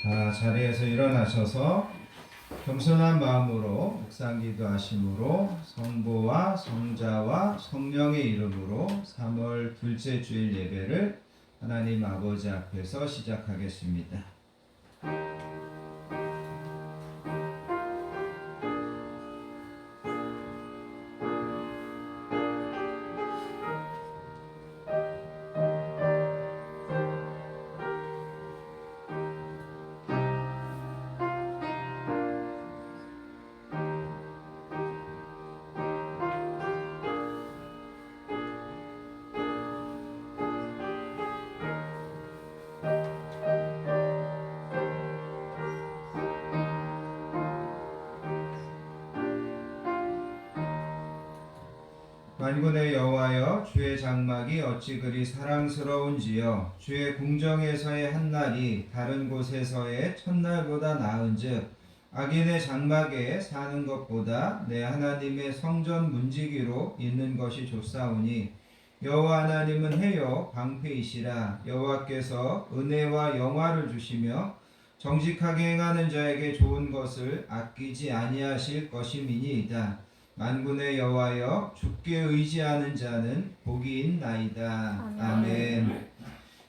자, 자리에서 일어나셔서 겸손한 마음으로 묵상 기도하심으로 성부와 성자와 성령의 이름으로 3월 둘째 주일 예배를 하나님 아버지 앞에서 시작하겠습니다. 만군의 여호와여, 주의 장막이 어찌 그리 사랑스러운지요. 주의 궁정에서의 한날이 다른 곳에서의 첫날보다 나은즉 악인의 장막에 사는 것보다 내 하나님의 성전 문지기로 있는 것이 좋사오니 여호와 하나님은 해요 방패이시라. 여호와께서 은혜와 영화를 주시며 정직하게 행하는 자에게 좋은 것을 아끼지 아니하실 것임이니이다. 만군의 여호와여, 주께 의지하는 자는 복이 있나이다. 아멘.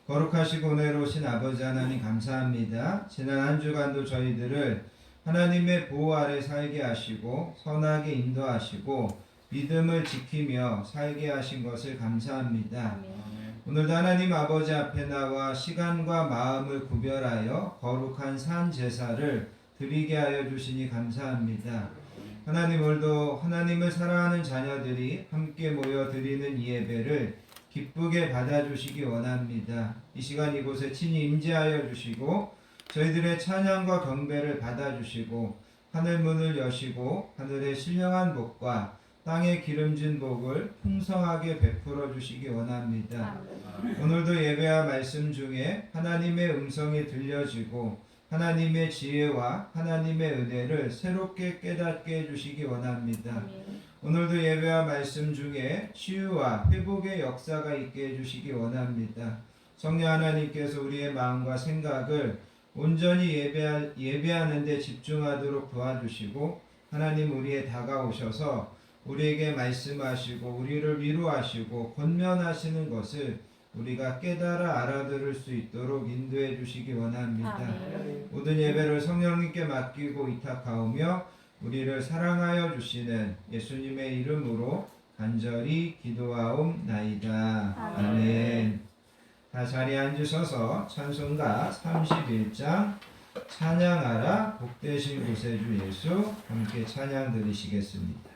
거룩하시고 은혜로우신 아버지 하나님 감사합니다. 지난 한 주간도 저희들을 하나님의 보호 아래 살게 하시고 선하게 인도하시고 믿음을 지키며 살게 하신 것을 감사합니다. 오늘도 하나님 아버지 앞에 나와 시간과 마음을 구별하여 거룩한 산 제사를 드리게 하여 주시니 감사합니다. 하나님, 오늘도 하나님을 사랑하는 자녀들이 함께 모여 드리는 이 예배를 기쁘게 받아주시기 원합니다. 이 시간 이곳에 친히 임재하여 주시고 저희들의 찬양과 경배를 받아주시고 하늘문을 여시고 하늘의 신령한 복과 땅에 기름진 복을 풍성하게 베풀어 주시기 원합니다. 오늘도 예배와 말씀 중에 하나님의 음성이 들려지고 하나님의 지혜와 하나님의 은혜를 새롭게 깨닫게 해주시기 원합니다. 오늘도 예배와 말씀 중에 치유와 회복의 역사가 있게 해주시기 원합니다. 성령 하나님께서 우리의 마음과 생각을 온전히 예배하는 데 집중하도록 도와주시고 하나님 우리에 다가오셔서 우리에게 말씀하시고 우리를 위로하시고 권면하시는 것을 우리가 깨달아 알아들을 수 있도록 인도해 주시기 원합니다. 모든 예배를 성령님께 맡기고 위탁하오며 우리를 사랑하여 주시는 예수님의 이름으로 간절히 기도하옵나이다. 아멘. 다 자리에 앉으셔서 찬송가 31장 찬양하라 복되신 구세주 예수 함께 찬양 드리시겠습니다.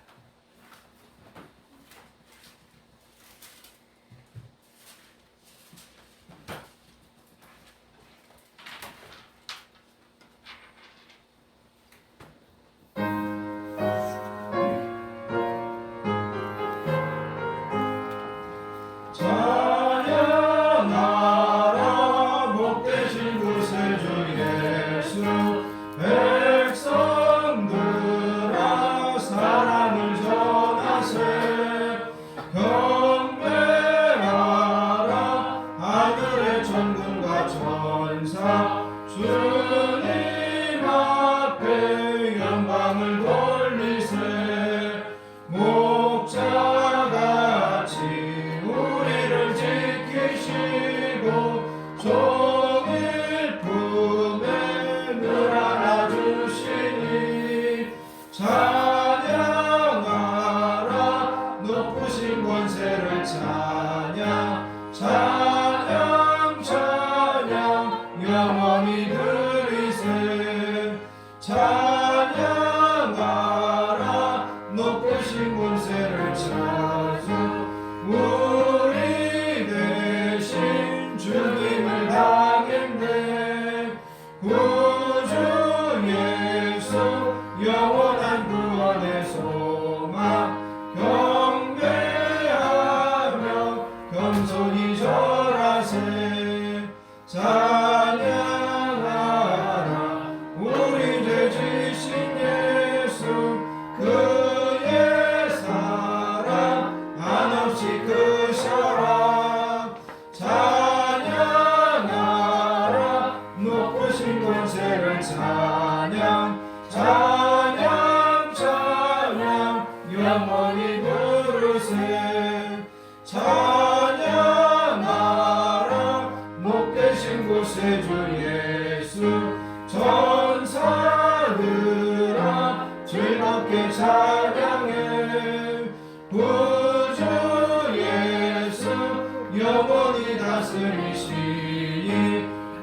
영원히 다스리시니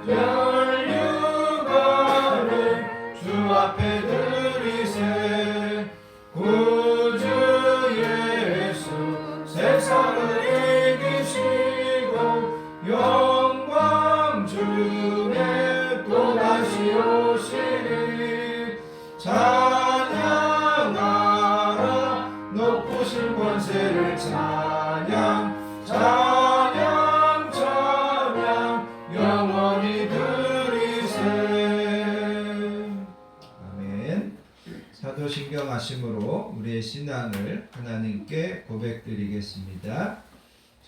전류관을 주 앞에 드리세. 구주 예수 세상을 이기시고 영광 중에 또다시 오시리. 찬양하라 높으신 권세를 찬양하라. 전능하심으로 우리의 신앙을 하나님께 고백드리겠습니다.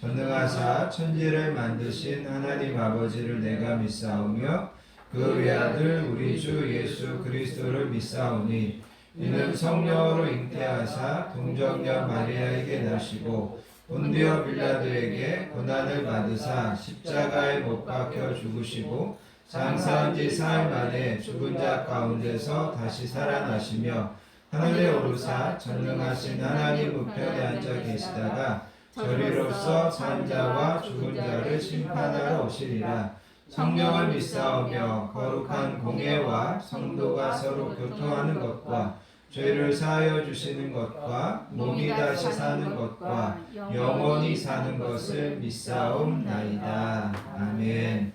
전능하사 천지를 만드신 하나님 아버지를 내가 믿사오며 그 외아들 우리 주 예수 그리스도를 믿사오니 이는 성령으로 잉태하사 동정녀 마리아에게 나시고 본디오 빌라도에게 고난을 받으사 십자가에 못 박혀 죽으시고 장사한 지 사흘 만에 죽은 자 가운데서 다시 살아나시며 하늘에 오르사 전능하신 하나님 우편에 앉아 계시다가 저리로서 산 자와 죽은 자를 심판하러 오시리라. 성령을 믿사오며 거룩한 공예와 성도가 서로 교통하는 것과 죄를 사하여 주시는 것과 몸이 다시 사는 것과 영원히 사는 것을 믿사옵나이다. 아멘.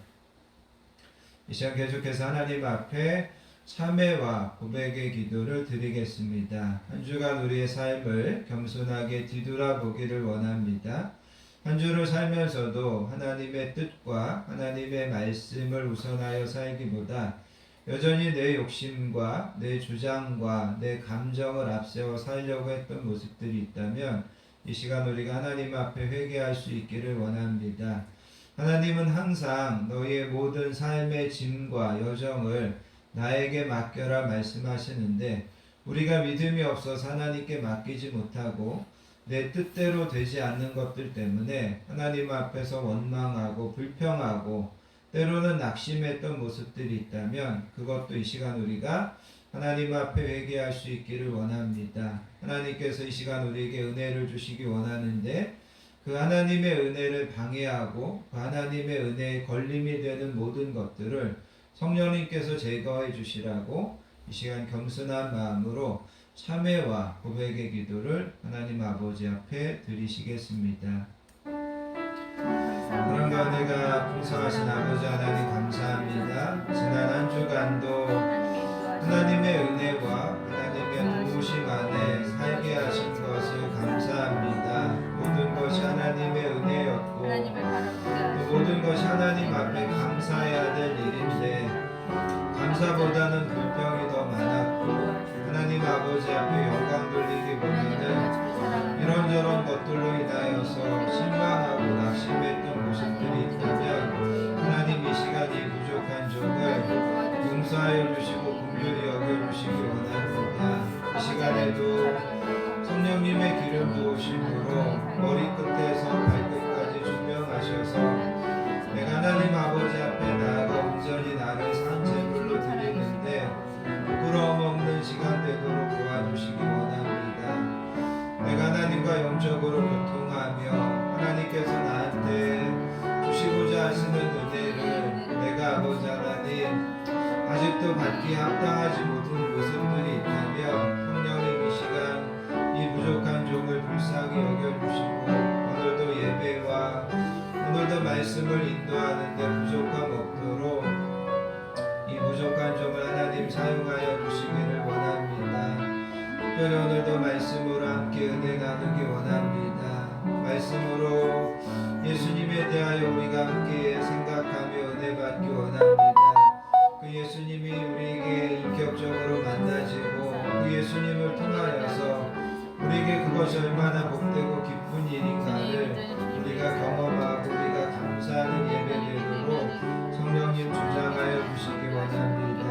이 시간 계속해서 하나님 앞에 참회와 고백의 기도를 드리겠습니다. 한 주간 우리의 삶을 겸손하게 뒤돌아보기를 원합니다. 한 주를 살면서도 하나님의 뜻과 하나님의 말씀을 우선하여 살기보다 여전히 내 욕심과 내 주장과 내 감정을 앞세워 살려고 했던 모습들이 있다면 이 시간 우리가 하나님 앞에 회개할 수 있기를 원합니다. 하나님은 항상 너희의 모든 삶의 짐과 여정을 나에게 맡겨라 말씀하시는데 우리가 믿음이 없어서 하나님께 맡기지 못하고 내 뜻대로 되지 않는 것들 때문에 하나님 앞에서 원망하고 불평하고 때로는 낙심했던 모습들이 있다면 그것도 이 시간 우리가 하나님 앞에 회개할 수 있기를 원합니다. 하나님께서 이 시간 우리에게 은혜를 주시기 원하는데 그 하나님의 은혜를 방해하고 그 하나님의 은혜에 걸림이 되는 모든 것들을 성령님께서 제거해 주시라고 이 시간 겸손한 마음으로 참회와 고백의 기도를 하나님 아버지 앞에 드리시겠습니다. 사랑과 은혜가 풍성하신 아버지 하나님 감사합니다. 지난 한 주간도 하나님의 은혜와 하나님의 도우심 안에 살게 하신 것을 감사합니다. 모든 것이 하나님의 은혜였고 또 모든 것이 하나님 앞에 감사해야 될 일인데 감사보다는 불평이 더 많았고 하나님 아버지 앞에 영광 돌리기보다는 이런저런 것들로 인하여서 실망하고 낙심했던 모습들이 있다면 하나님 이 시간 이 부족한 종을 용서하여 주시고 긍휼히 여겨주시기 원합니다. 이 시간에도 성령님의 기름 부으심으로 머리끝에서 발끝까지 조명하셔서 내가 하나님 아버지 앞에 나아가 온전히 나를 산제물로 드리는데 부끄러움 없는 시간 되도록 도와주시기 원합니다. 내가 하나님과 영적으로 교통하며 하나님께서 나한테 주시고자 하시는 은혜를 내가 아버지 하나님 아직도 받기에 합당하지 못한 모습들이 있다면 성령님 이 시간 이 부족한 종을 불쌍히 여겨주시고 오늘도 예배와 오늘도 말씀을 인도하는데 부족함 없도록 이 부족한 종을 하나님 사용하여 주시기를 원합니다. 특별히 오늘도 말씀으로 함께 은혜 나누기 원합니다. 말씀으로 예수님에 대하여 우리가 함께 생각하며 은혜 받기 원합니다. 그 예수님이 우리에게 인격적으로 만나지고 그 예수님을 통하여서 우리에게 그것이 얼마나 복되고 기쁜 일인가를 우리가 경험하고 우리가 감사하는 예배되도록 성령님 주장하여 주시기 원합니다.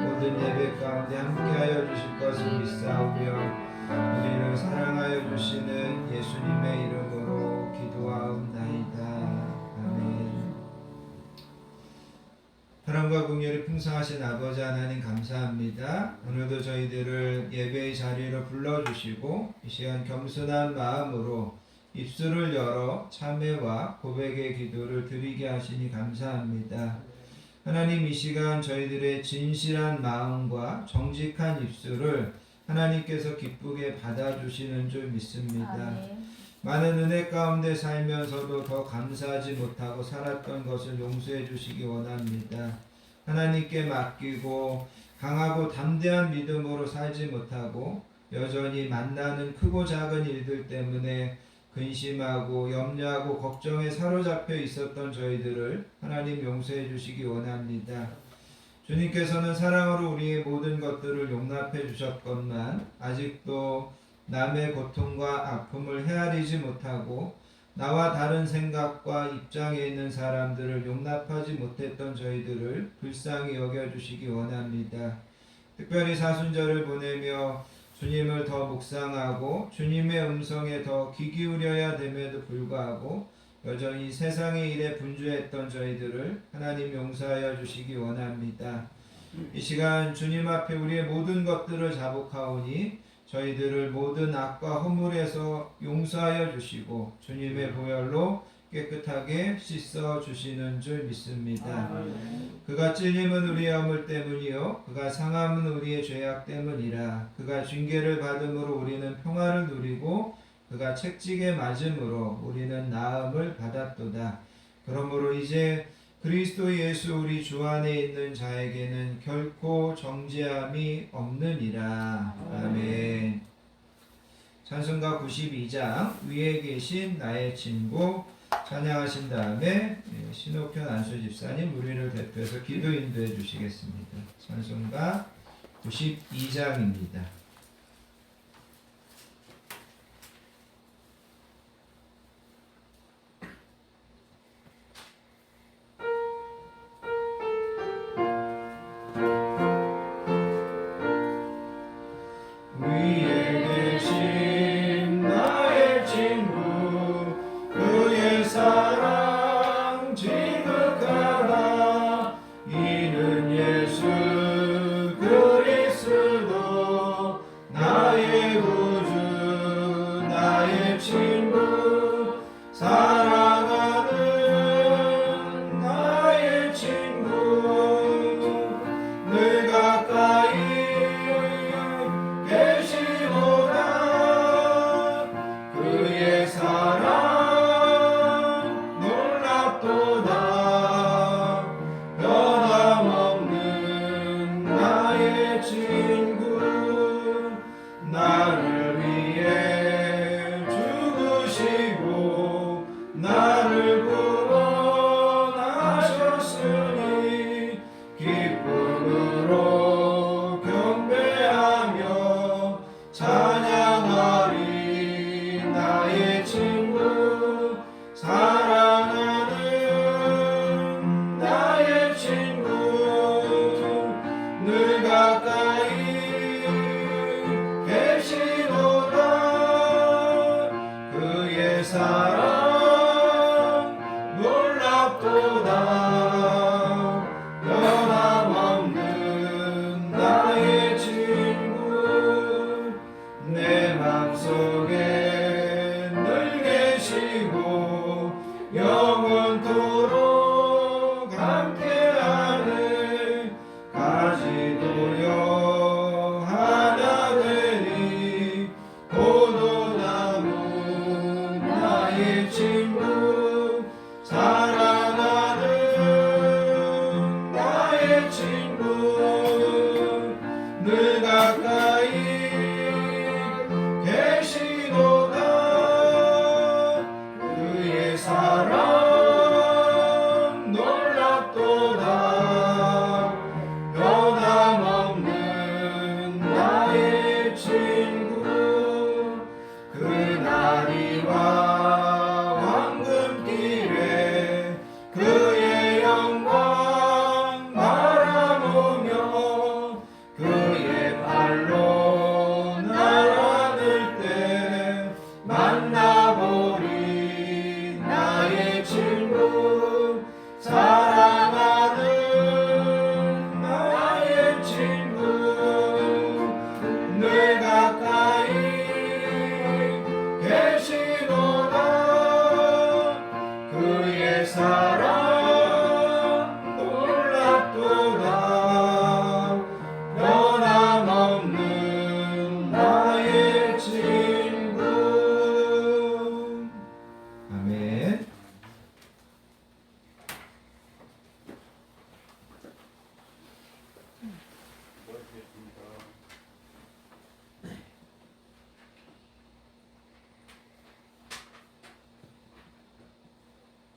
모든 예배 가운데 함께하여 주실 것을 믿사오며 우리를 사랑하여 주시는 예수님의 이름으로 기도하옵나이다. 아멘. 사랑과 긍휼이 풍성하신 아버지 하나님 감사합니다. 오늘도 저희들을 예배의 자리로 불러주시고 이 시간 겸손한 마음으로 입술을 열어 참회와 고백의 기도를 드리게 하시니 감사합니다. 하나님 이 시간 저희들의 진실한 마음과 정직한 입술을 하나님께서 기쁘게 받아주시는 줄 믿습니다. 아멘. 많은 은혜 가운데 살면서도 더 감사하지 못하고 살았던 것을 용서해 주시기 원합니다. 하나님께 맡기고 강하고 담대한 믿음으로 살지 못하고 여전히 만나는 크고 작은 일들 때문에 근심하고 염려하고 걱정에 사로잡혀 있었던 저희들을 하나님 용서해 주시기 원합니다. 주님께서는 사랑으로 우리의 모든 것들을 용납해 주셨건만 아직도 남의 고통과 아픔을 헤아리지 못하고 나와 다른 생각과 입장에 있는 사람들을 용납하지 못했던 저희들을 불쌍히 여겨주시기 원합니다. 특별히 사순절을 보내며 주님을 더 묵상하고 주님의 음성에 더 귀 기울여야 됨에도 불구하고 여전히 세상의 일에 분주했던 저희들을 하나님 용서하여 주시기 원합니다. 이 시간 주님 앞에 우리의 모든 것들을 자복하오니 저희들을 모든 악과 허물에서 용서하여 주시고 주님의 보혈로 깨끗하게 씻어 주시는 줄 믿습니다. 그가 찔림은 우리의 허물 때문이요 그가 상함은 우리의 죄악 때문이라. 그가 징계를 받음으로 우리는 평화를 누리고 그가 채찍에 맞음으로 우리는 나음을 받았도다. 그러므로 이제 그리스도 예수 우리 주 안에 있는 자에게는 결코 정죄함이 없느니라. 아멘. 찬송가 92장 위에 계신 나의 친구 찬양하신 다음에 신옥현 안수 집사님 우리를 대표해서 기도 인도해 주시겠습니다. 찬송가 92장입니다.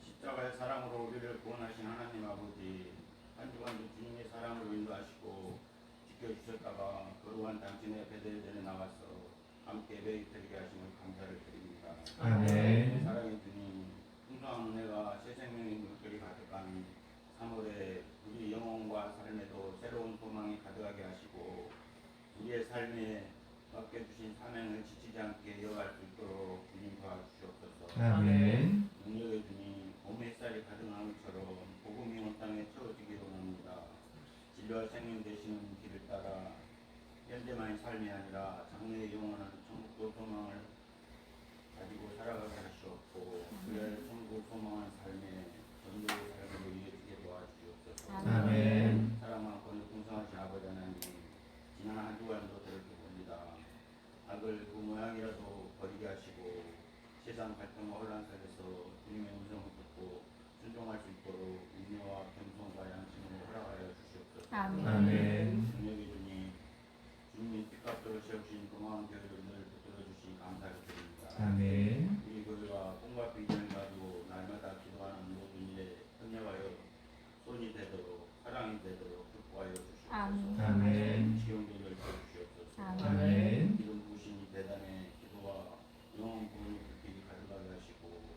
십자가의 사랑으로 우리를 구원하신 하나님 아버지, 한 주간도 주님의 사랑으로 인도하여 지켜주셨다가 거룩한 당신의 베델전에 나와서 함께 예배 드리게 하심을 감사를 드립니다. 아멘. 사랑의 주님, 풍성한 은혜가 새 생명의 물결이 가득한 3월에 우리 영혼과 삶에도 새로운 소망이 가득하게 하시고 우리의 삶에 맡겨주신 사명을 지치지 않게 이어갈 수 있도록 주님 도와주시옵소서. 아멘. 능력의 주님, 봄 햇살이 가득한 것처럼 복음이 온 땅에 채워지기를 원합니다. 진리와 생명 되시는 길을 따라 현재만의 삶이 아니라 장래의 영원한 천국도 소망을 가지고 살아가게 하시옵고 그의 천국 소망한 삶에 전도의 삶으로 이어지게 도와주시옵소서. 아멘. 사랑 많고 풍성하신 아버지 하나님, 지난 한 주간도 들을 봅니다. 악을 그 모양이라도 버리게 하시고 세상 갈등과 혼란 속에서 주님의 음성을 듣고 순종할 수 있도록 인내와 겸손과 양심을 허락하여 주시옵소서. 아멘. 능력의 주님, 주님이 뜻값으로 세우신 고마운 교회를 늘 붙들어 주시 감사를 드립니다. 아멘. 우리 교회가 꿈과 비전을 가지고 날마다 기도하는 모든 일에 협력하여 손이 되도록 사랑이 되도록 축복하여 주시옵소서. 아멘. 지원들을 주시옵소서. 아멘. 이런 부신이 대단해 기도와 영혼 부흥의 불길이 가득하게 하시고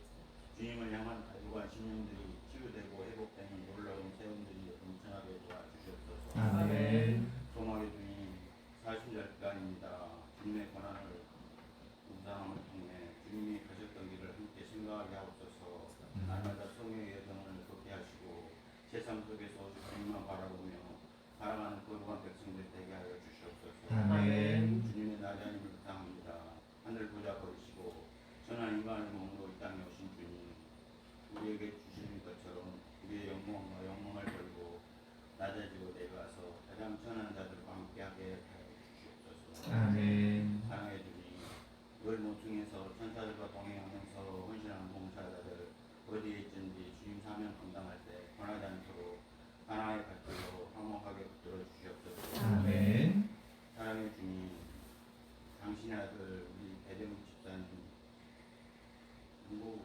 주님을 향한 가족과 신령들이 치유되고 회복되는 놀라운 세움들이 넘쳐나게 도와주시옵소서. 아멘. 소망의 주님, 사순절 기간입니다. 주님의 권한을 묵상함을 통해 주님이 가셨던 길을 함께 생각하게 하옵소서. 날마다 성령의 여정을 걷게 하시고 세상 속에서 주님만 바라보며 사랑하는 거룩한 백성들 되게 하여 주시옵소서. 아멘. 주님의 나자님을 묵상합니다. 하늘 보좌 버리시고 천한 인간의 몸으로 이 땅에 오신 주님, 우리에게 주시는 것처럼 우리의 영광과 영광을 버리고 낮아지고 내려와서 가장 천한 자들과 함께하게 하여 주시옵소서. 아멘. 사랑의 주님, 월 모퉁에서 천사들과 동행하면서 헌신하는 봉사자들 어디에 있든지 주님 사명 감당할 때 권하지 않도록 하나의 발길로 화목하게 붙들어 주시옵소서. 아멘. 사랑의 주님, 당신의 아들 우리 배대문 집사님 그리고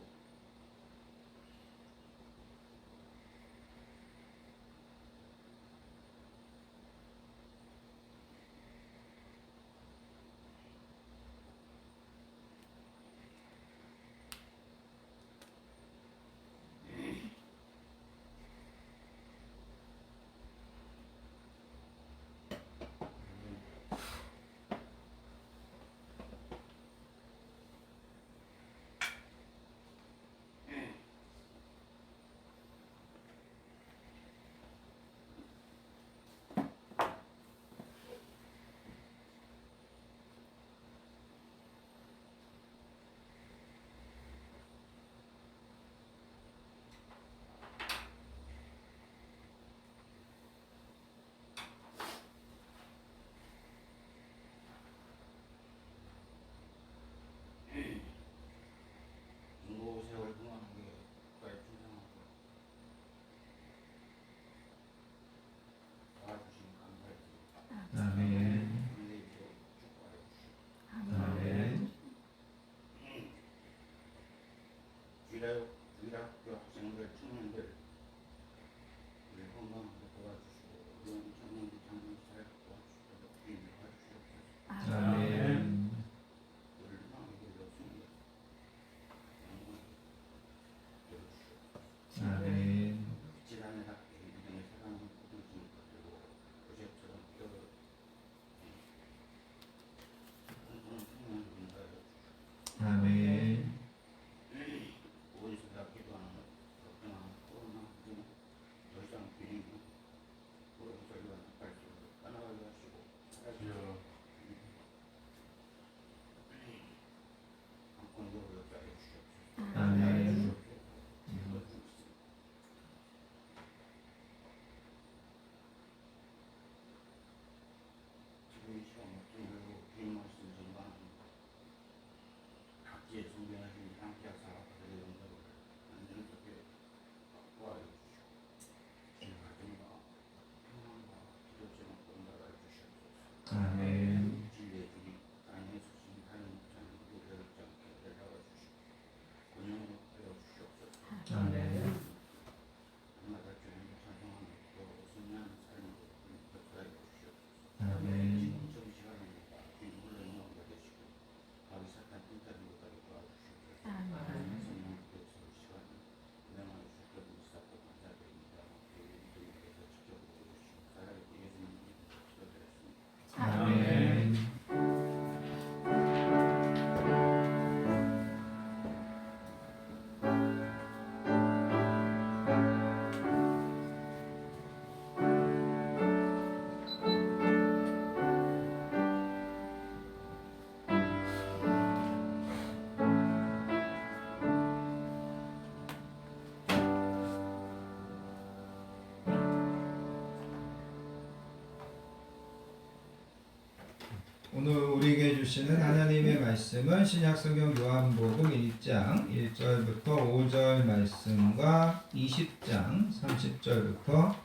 오늘 우리에게 주시는 하나님의 말씀은 신약성경 요한복음 1장 1절부터 5절 말씀과 20장 30절부터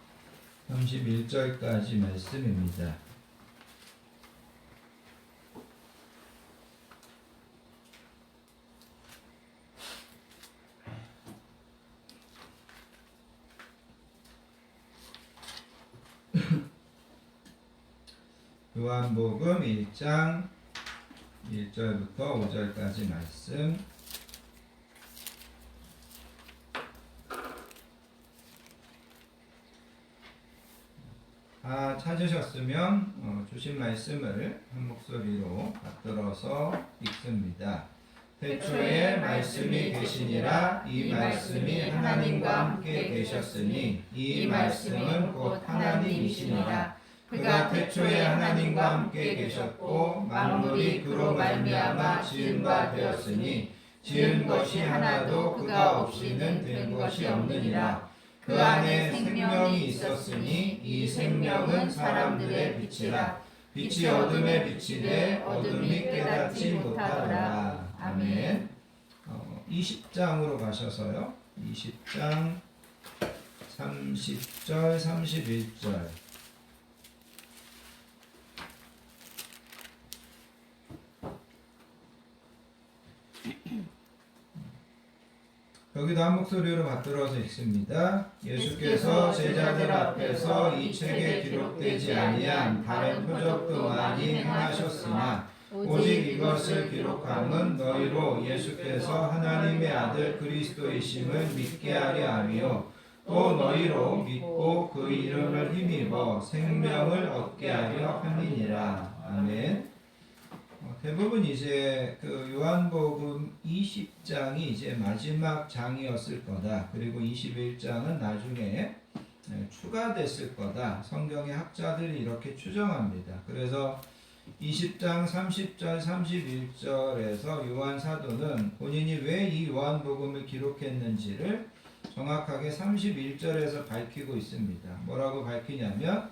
31절까지 말씀입니다. 요한복음 1장 1절부터 5절까지 말씀. 찾으셨으면 주신 말씀을 한 목소리로 받들어서 읽습니다. 태초에 말씀이 계시니라. 이 말씀이 하나님과 함께 계셨으니 이 말씀은 곧 하나님이시니라. 그가 태초에 하나님과 함께 계셨고 만물이 그로 말미암아 지은 바 되었으니 지은 것이 하나도 그가 없이는 된 것이 없느니라. 그 안에 생명이 있었으니 이 생명은 사람들의 빛이라. 빛이 어둠에 비치되 어둠이 깨닫지 못하더라. 아멘. 20장으로 가셔서요. 20장 30절 31절. 여기도 한 목소리로 받들어서 읽습니다. 예수께서 제자들 앞에서 이 책에 기록되지 아니한 다른 표적도 많이 행하셨으나 오직 이것을 기록함은 너희로 예수께서 하나님의 아들 그리스도이심을 믿게 하려 함이요 또 너희로 믿고 그 이름을 힘입어 생명을 얻게 하려 함이니라. 아멘. 대부분 이제 그 요한복음 20장이 이제 마지막 장이었을 거다. 그리고 21장은 나중에 추가됐을 거다. 성경의 학자들이 이렇게 추정합니다. 그래서 20장 30절 31절에서 요한 사도는 본인이 왜 이 요한복음을 기록했는지를 정확하게 31절에서 밝히고 있습니다. 뭐라고 밝히냐면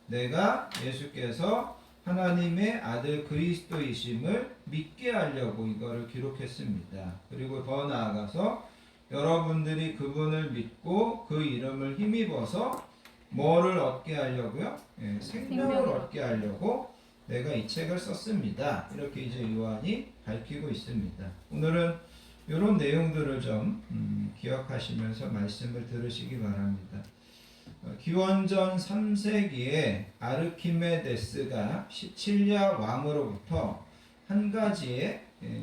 내가 예수께서 하나님의 아들 그리스도이심을 믿게 하려고 이거를 기록했습니다. 그리고 더 나아가서 여러분들이 그분을 믿고 그 이름을 힘입어서 뭐를 얻게 하려고요? 생명을 얻게 하려고 내가 이 책을 썼습니다. 이렇게 이제 요한이 밝히고 있습니다. 오늘은 이런 내용들을 좀 기억하시면서 말씀을 들으시기 바랍니다. 기원전 3세기에 아르키메데스가 시칠리아 왕으로부터 한 가지의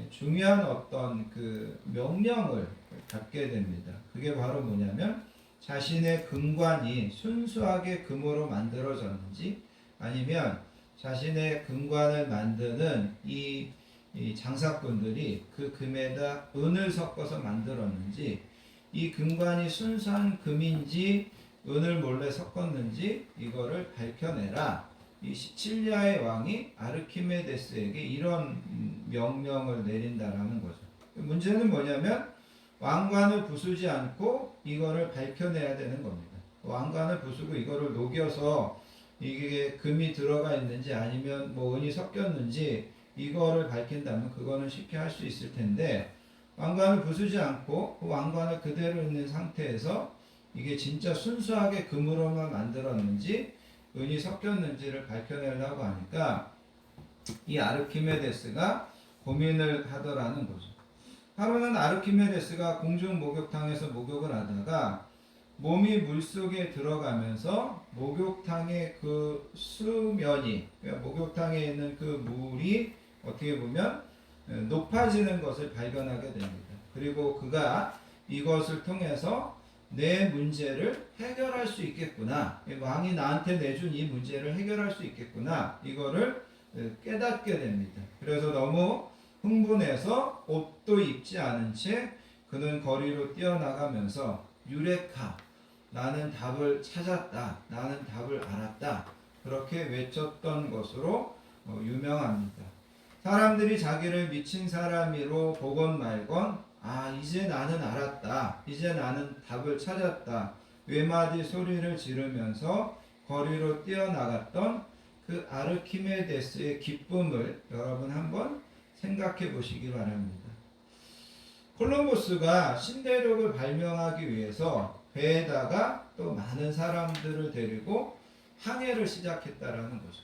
중요한 어떤 그 명령을 받게 됩니다. 그게 바로 뭐냐면 자신의 금관이 순수하게 금으로 만들어졌는지 아니면 자신의 금관을 만드는 이 장사꾼들이 그 금에다 은을 섞어서 만들었는지 이 금관이 순수한 금인지 은을 몰래 섞었는지 이거를 밝혀내라. 이 시칠리아의 왕이 아르키메데스에게 이런 명령을 내린다라는 거죠. 문제는 뭐냐면 왕관을 부수지 않고 이거를 밝혀내야 되는 겁니다. 왕관을 부수고 이거를 녹여서 이게 금이 들어가 있는지 아니면 뭐 은이 섞였는지 이거를 밝힌다면 그거는 쉽게 할 수 있을 텐데 왕관을 부수지 않고 그 왕관을 그대로 있는 상태에서 이게 진짜 순수하게 금으로만 만들었는지 은이 섞였는지를 밝혀내려고 하니까 이 아르키메데스가 고민을 하더라는 거죠. 하루는 아르키메데스가 공중 목욕탕에서 목욕을 하다가 몸이 물속에 들어가면서 목욕탕의 그 수면이 그러니까 목욕탕에 있는 그 물이 어떻게 보면 높아지는 것을 발견하게 됩니다. 그리고 그가 이것을 통해서 내 문제를 해결할 수 있겠구나. 왕이 나한테 내준 이 문제를 해결할 수 있겠구나. 이거를 깨닫게 됩니다. 그래서 너무 흥분해서 옷도 입지 않은 채 그는 거리로 뛰어나가면서 유레카, 나는 답을 찾았다. 나는 답을 알았다. 그렇게 외쳤던 것으로 유명합니다. 사람들이 자기를 미친 사람으로 보건 말건 이제 나는 알았다. 이제 나는 답을 찾았다. 외마디 소리를 지르면서 거리로 뛰어나갔던 그 아르키메데스의 기쁨을 여러분 한번 생각해 보시기 바랍니다. 콜럼버스가 신대륙을 발명하기 위해서 배에다가 또 많은 사람들을 데리고 항해를 시작했다라는 거죠.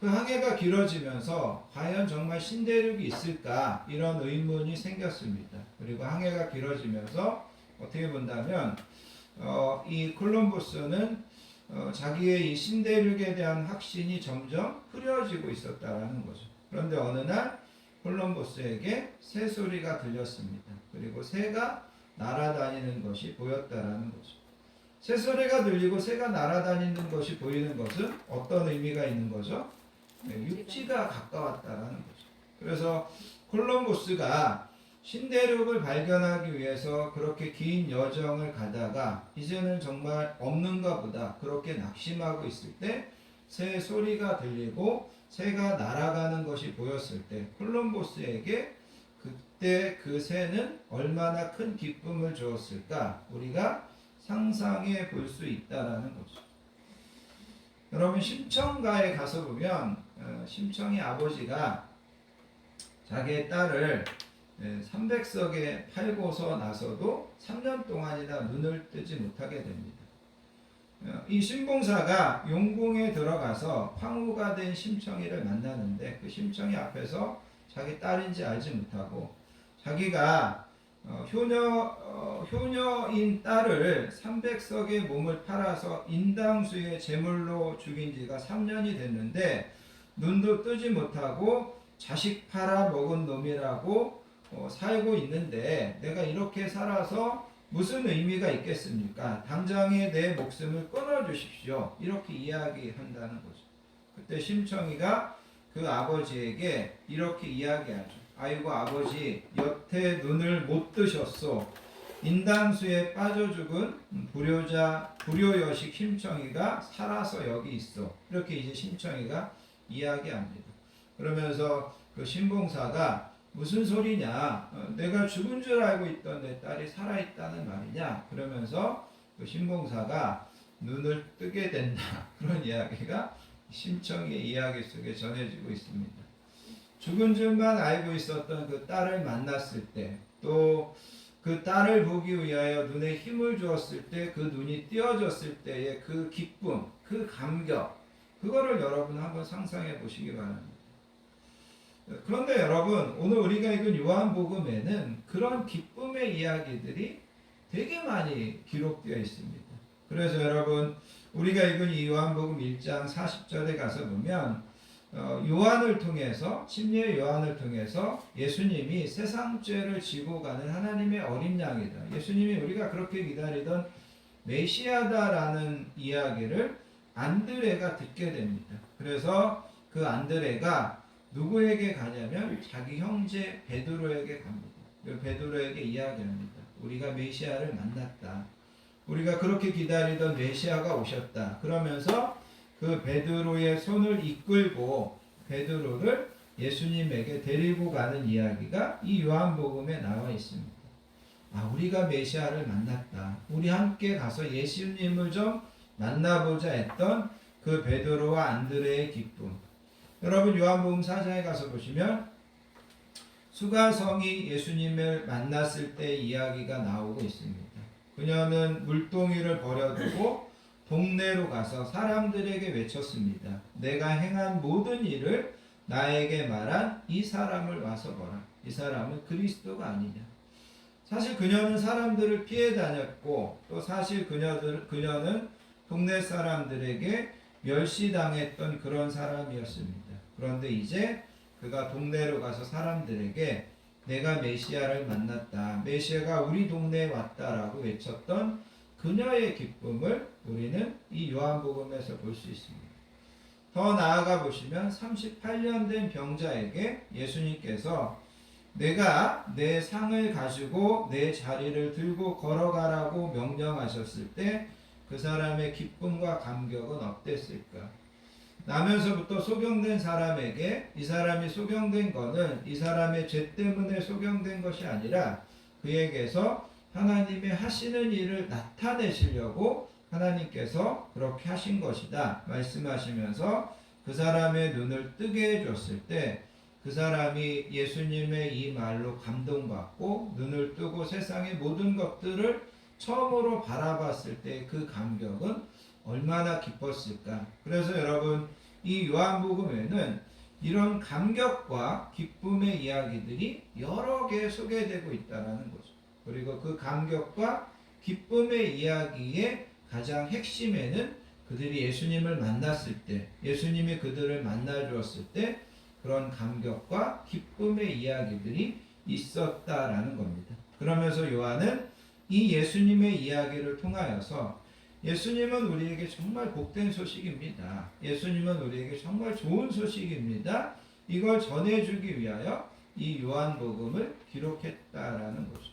그 항해가 길어지면서 과연 정말 신대륙이 있을까 이런 의문이 생겼습니다. 그리고 항해가 길어지면서 어떻게 본다면 이 콜럼버스는 자기의 이 신대륙에 대한 확신이 점점 흐려지고 있었다라는 거죠. 그런데 어느 날 콜럼버스에게 새 소리가 들렸습니다. 그리고 새가 날아다니는 것이 보였다라는 거죠. 새 소리가 들리고 새가 날아다니는 것이 보이는 것은 어떤 의미가 있는 거죠? 육지가 가까웠다라는 거죠. 그래서 콜럼버스가 신대륙을 발견하기 위해서 그렇게 긴 여정을 가다가 이제는 정말 없는가 보다 그렇게 낙심하고 있을 때 새 소리가 들리고 새가 날아가는 것이 보였을 때 콜럼버스에게 그때 그 새는 얼마나 큰 기쁨을 주었을까 우리가 상상해 볼 수 있다라는 거죠. 여러분 심청가에 가서 보면 심청이 아버지가 자기의 딸을 300석에 팔고서 나서도 3년 동안이나 눈을 뜨지 못하게 됩니다. 이 신봉사가 용궁에 들어가서 황후가 된 심청이를 만나는데 그 심청이 앞에서 자기 딸인지 알지 못하고 자기가 효녀인 딸을 300석의 몸을 팔아서 인당수의 제물로 죽인 지가 3년이 됐는데 눈도 뜨지 못하고 자식 팔아 먹은 놈이라고 살고 있는데 내가 이렇게 살아서 무슨 의미가 있겠습니까? 당장에 내 목숨을 끊어주십시오. 이렇게 이야기한다는 거죠. 그때 심청이가 그 아버지에게 이렇게 이야기하죠. 아이고 아버지 여태 눈을 못 뜨셨소. 인당수에 빠져 죽은 불효여식 심청이가 살아서 여기 있어. 이렇게 이제 심청이가 이야기합니다. 그러면서 그 신봉사가 무슨 소리냐? 내가 죽은 줄 알고 있던 내 딸이 살아있다는 말이냐? 그러면서 그 신봉사가 눈을 뜨게 된다. 그런 이야기가 심청이의 이야기 속에 전해지고 있습니다. 죽은 줄만 알고 있었던 그 딸을 만났을 때, 또 그 딸을 보기 위하여 눈에 힘을 주었을 때, 그 눈이 띄어졌을 때의 그 기쁨, 그 감격, 그거를 여러분 한번 상상해 보시기 바랍니다. 그런데 여러분 오늘 우리가 읽은 요한복음에는 그런 기쁨의 이야기들이 되게 많이 기록되어 있습니다. 그래서 여러분 우리가 읽은 이 요한복음 1장 40절에 가서 보면 요한을 통해서 침례의 요한을 통해서 예수님이 세상 죄를 지고 가는 하나님의 어린 양이다. 예수님이 우리가 그렇게 기다리던 메시아다라는 이야기를 안드레가 듣게 됩니다. 그래서 그 안드레가 누구에게 가냐면 자기 형제 베드로에게 갑니다. 베드로에게 이야기합니다. 우리가 메시아를 만났다. 우리가 그렇게 기다리던 메시아가 오셨다. 그러면서 그 베드로의 손을 이끌고 베드로를 예수님에게 데리고 가는 이야기가 이 요한복음에 나와 있습니다. 아, 우리가 메시아를 만났다. 우리 함께 가서 예수님을 좀 만나보자 했던 그 베드로와 안드레의 기쁨. 여러분 요한복음 4장에 가서 보시면 수가성이 예수님을 만났을 때 이야기가 나오고 있습니다. 그녀는 물동이를 버려두고 동네로 가서 사람들에게 외쳤습니다. 내가 행한 모든 일을 나에게 말한 이 사람을 와서 보라. 이 사람은 그리스도가 아니냐. 사실 그녀는 사람들을 피해 다녔고 또 사실 그녀는 동네 사람들에게 멸시당했던 그런 사람이었습니다. 그런데 이제 그가 동네로 가서 사람들에게 내가 메시아를 만났다. 메시아가 우리 동네에 왔다라고 외쳤던 그녀의 기쁨을 우리는 이 요한복음에서 볼 수 있습니다. 더 나아가 보시면 38년 된 병자에게 예수님께서 내가 내 상을 가지고 내 자리를 들고 걸어가라고 명령하셨을 때 그 사람의 기쁨과 감격은 어땠을까? 나면서부터 소경된 사람에게 이 사람이 소경된 것은 이 사람의 죄 때문에 소경된 것이 아니라 그에게서 하나님의 하시는 일을 나타내시려고 하나님께서 그렇게 하신 것이다 말씀하시면서 그 사람의 눈을 뜨게 해줬을 때 그 사람이 예수님의 이 말로 감동받고 눈을 뜨고 세상의 모든 것들을 처음으로 바라봤을 때 그 감격은 얼마나 기뻤을까. 그래서 여러분, 이 요한복음에는 이런 감격과 기쁨의 이야기들이 여러 개 소개되고 있다는 거죠. 그리고 그 감격과 기쁨의 이야기의 가장 핵심에는 그들이 예수님을 만났을 때, 예수님이 그들을 만나 주었을 때 그런 감격과 기쁨의 이야기들이 있었다라는 겁니다. 그러면서 요한은 이 예수님의 이야기를 통하여서 예수님은 우리에게 정말 복된 소식입니다. 예수님은 우리에게 정말 좋은 소식입니다. 이걸 전해주기 위하여 이 요한복음을 기록했다라는 거죠.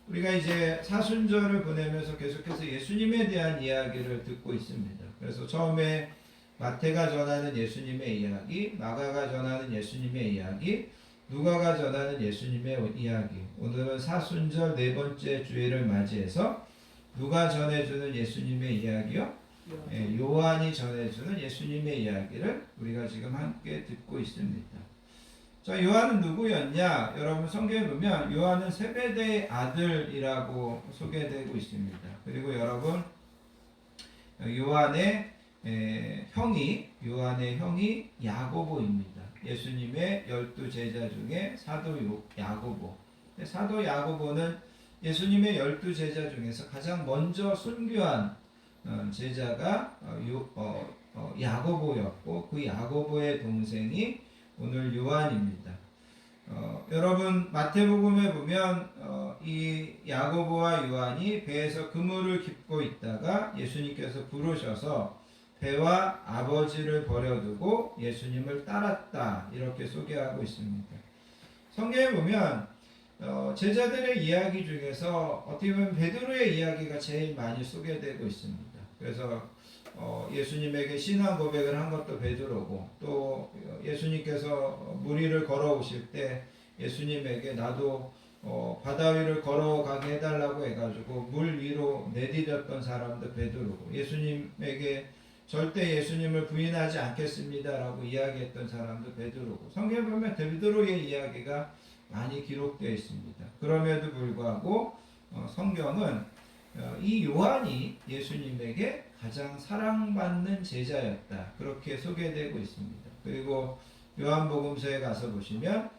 우리가 이제 사순절을 보내면서 계속해서 예수님에 대한 이야기를 듣고 있습니다. 그래서 처음에 마태가 전하는 예수님의 이야기, 마가가 전하는 예수님의 이야기, 누가가 전하는 예수님의 이야기. 오늘은 사순절 네 번째 주일을 맞이해서 누가 전해주는 예수님의 이야기요? 요한이 전해주는 예수님의 이야기를 우리가 지금 함께 듣고 있습니다. 자, 요한은 누구였냐? 여러분 성경에 보면 요한은 세베대의 아들이라고 소개되고 있습니다. 그리고 여러분 요한의 형이 야고보입니다. 예수님의 12제자 중에 사도 야고보. 사도 야고보는 예수님의 12제자 중에서 가장 먼저 순교한 제자가 야고보였고 그 야고보의 동생이 오늘 요한입니다. 여러분 마태복음에 보면 이 야고보와 요한이 배에서 그물을 깁고 있다가 예수님께서 부르셔서 배와 아버지를 버려두고 예수님을 따랐다 이렇게 소개하고 있습니다. 성경에 보면 제자들의 이야기 중에서 어떻게 보면 베드로의 이야기가 제일 많이 소개되고 있습니다. 그래서 예수님에게 신앙 고백을 한 것도 베드로고 또 예수님께서 물 위를 걸어오실 때 예수님에게 나도 바다 위를 걸어가게 해달라고 해가지고 물 위로 내디뎠던 사람도 베드로고 예수님에게 절대 예수님을 부인하지 않겠습니다라고 이야기했던 사람도 베드로고 성경에 보면 베드로의 이야기가 많이 기록되어 있습니다. 그럼에도 불구하고 성경은 이 요한이 예수님에게 가장 사랑받는 제자였다 그렇게 소개되고 있습니다. 그리고 요한복음서에 가서 보시면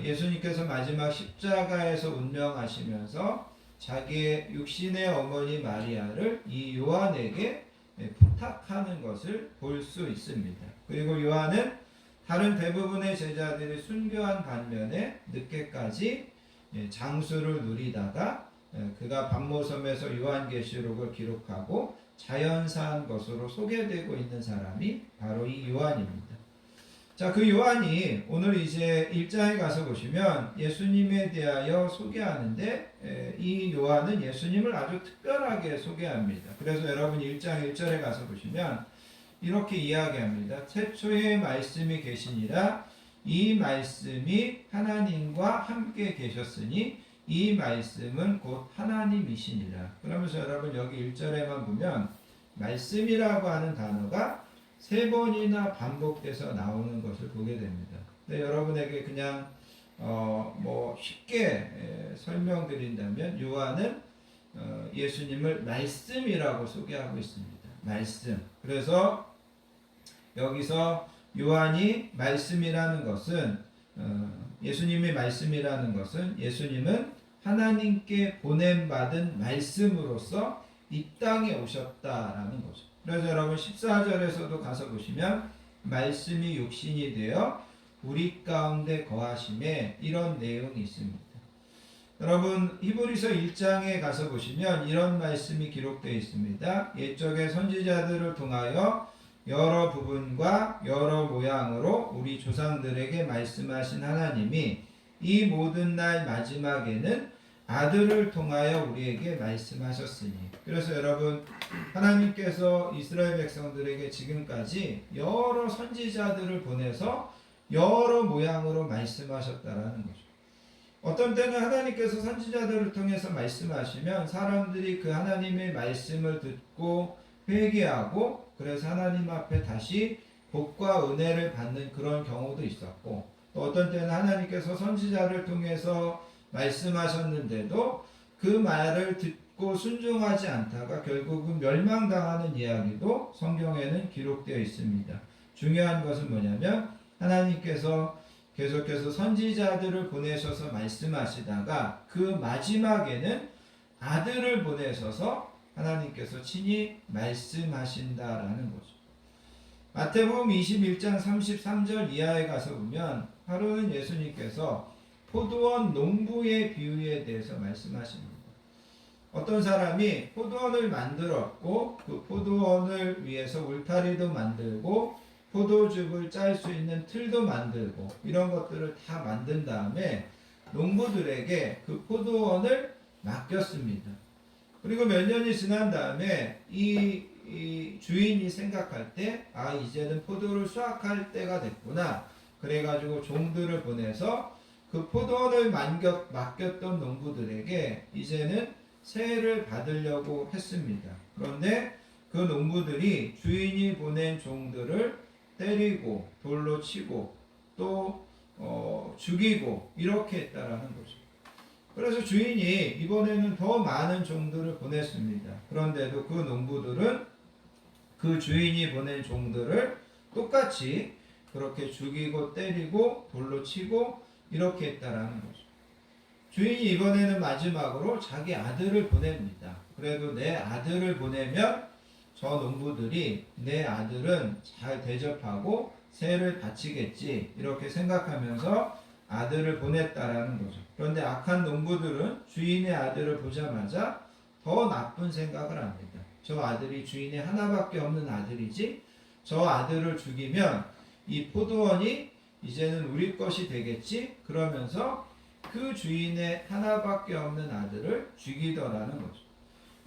예수님께서 마지막 십자가에서 운명하시면서 자기의 육신의 어머니 마리아를 이 요한에게 부탁하는 것을 볼 수 있습니다. 그리고 요한은 다른 대부분의 제자들이 순교한 반면에 늦게까지 장수를 누리다가 그가 반모섬에서 요한계시록을 기록하고 자연사한 것으로 소개되고 있는 사람이 바로 이 요한입니다. 자, 그 요한이 오늘 이제 1장에 가서 보시면 예수님에 대하여 소개하는데 이 요한은 예수님을 아주 특별하게 소개합니다. 그래서 여러분 1장 1절에 가서 보시면 이렇게 이야기합니다. 태초에 말씀이 계시니라 이 말씀이 하나님과 함께 계셨으니 이 말씀은 곧 하나님이시니라. 그러면서 여러분 여기 1절에만 보면 말씀이라고 하는 단어가 3번이나 반복돼서 나오는 것을 보게 됩니다. 근데 여러분에게 그냥 쉽게 설명드린다면 요한은 예수님을 말씀이라고 소개하고 있습니다. 말씀. 그래서 여기서 요한이 말씀이라는 것은 예수님의 말씀이라는 것은 예수님은 하나님께 보냄받은 말씀으로서 이 땅에 오셨다라는 거죠. 그래서 여러분 14절에서도 가서 보시면 말씀이 육신이 되어 우리 가운데 거하심에 이런 내용이 있습니다. 여러분 히브리서 1장에 가서 보시면 이런 말씀이 기록되어 있습니다. 옛적의 선지자들을 통하여 여러 부분과 여러 모양으로 우리 조상들에게 말씀하신 하나님이 이 모든 날 마지막에는 아들을 통하여 우리에게 말씀하셨으니. 그래서 여러분 하나님께서 이스라엘 백성들에게 지금까지 여러 선지자들을 보내서 여러 모양으로 말씀하셨다라는 거죠. 어떤 때는 하나님께서 선지자들을 통해서 말씀하시면 사람들이 그 하나님의 말씀을 듣고 회개하고 그래서 하나님 앞에 다시 복과 은혜를 받는 그런 경우도 있었고, 또 어떤 때는 하나님께서 선지자를 통해서 말씀하셨는데도 그 말을 듣고 순종하지 않다가 결국은 멸망당하는 이야기도 성경에는 기록되어 있습니다. 중요한 것은 뭐냐면 하나님께서 계속해서 선지자들을 보내셔서 말씀하시다가 그 마지막에는 아들을 보내셔서 하나님께서 친히 말씀하신다라는 거죠. 마태복음 21장 33절 이하에 가서 보면 하루는 예수님께서 포도원 농부의 비유에 대해서 말씀하십니다. 어떤 사람이 포도원을 만들었고 그 포도원을 위해서 울타리도 만들고 포도즙을 짤 수 있는 틀도 만들고 이런 것들을 다 만든 다음에 농부들에게 그 포도원을 맡겼습니다. 그리고 몇 년이 지난 다음에 이 주인이 생각할 때 이제는 포도를 수확할 때가 됐구나. 그래가지고 종들을 보내서 그 포도원을 맡겼던 농부들에게 이제는 세를 받으려고 했습니다. 그런데 그 농부들이 주인이 보낸 종들을 때리고 돌로 치고 또 죽이고 이렇게 했다라는 거죠. 그래서 주인이 이번에는 더 많은 종들을 보냈습니다. 그런데도 그 농부들은 그 주인이 보낸 종들을 똑같이 그렇게 죽이고 때리고 돌로 치고 이렇게 했다라는 거죠. 주인이 이번에는 마지막으로 자기 아들을 보냅니다. 그래도 내 아들을 보내면 저 농부들이 내 아들은 잘 대접하고 세를 바치겠지 이렇게 생각하면서 아들을 보냈다라는 거죠. 그런데 악한 농부들은 주인의 아들을 보자마자 더 나쁜 생각을 합니다. 저 아들이 주인의 하나밖에 없는 아들이지 저 아들을 죽이면 이 포도원이 이제는 우리 것이 되겠지 그러면서 그 주인의 하나밖에 없는 아들을 죽이더라는 거죠.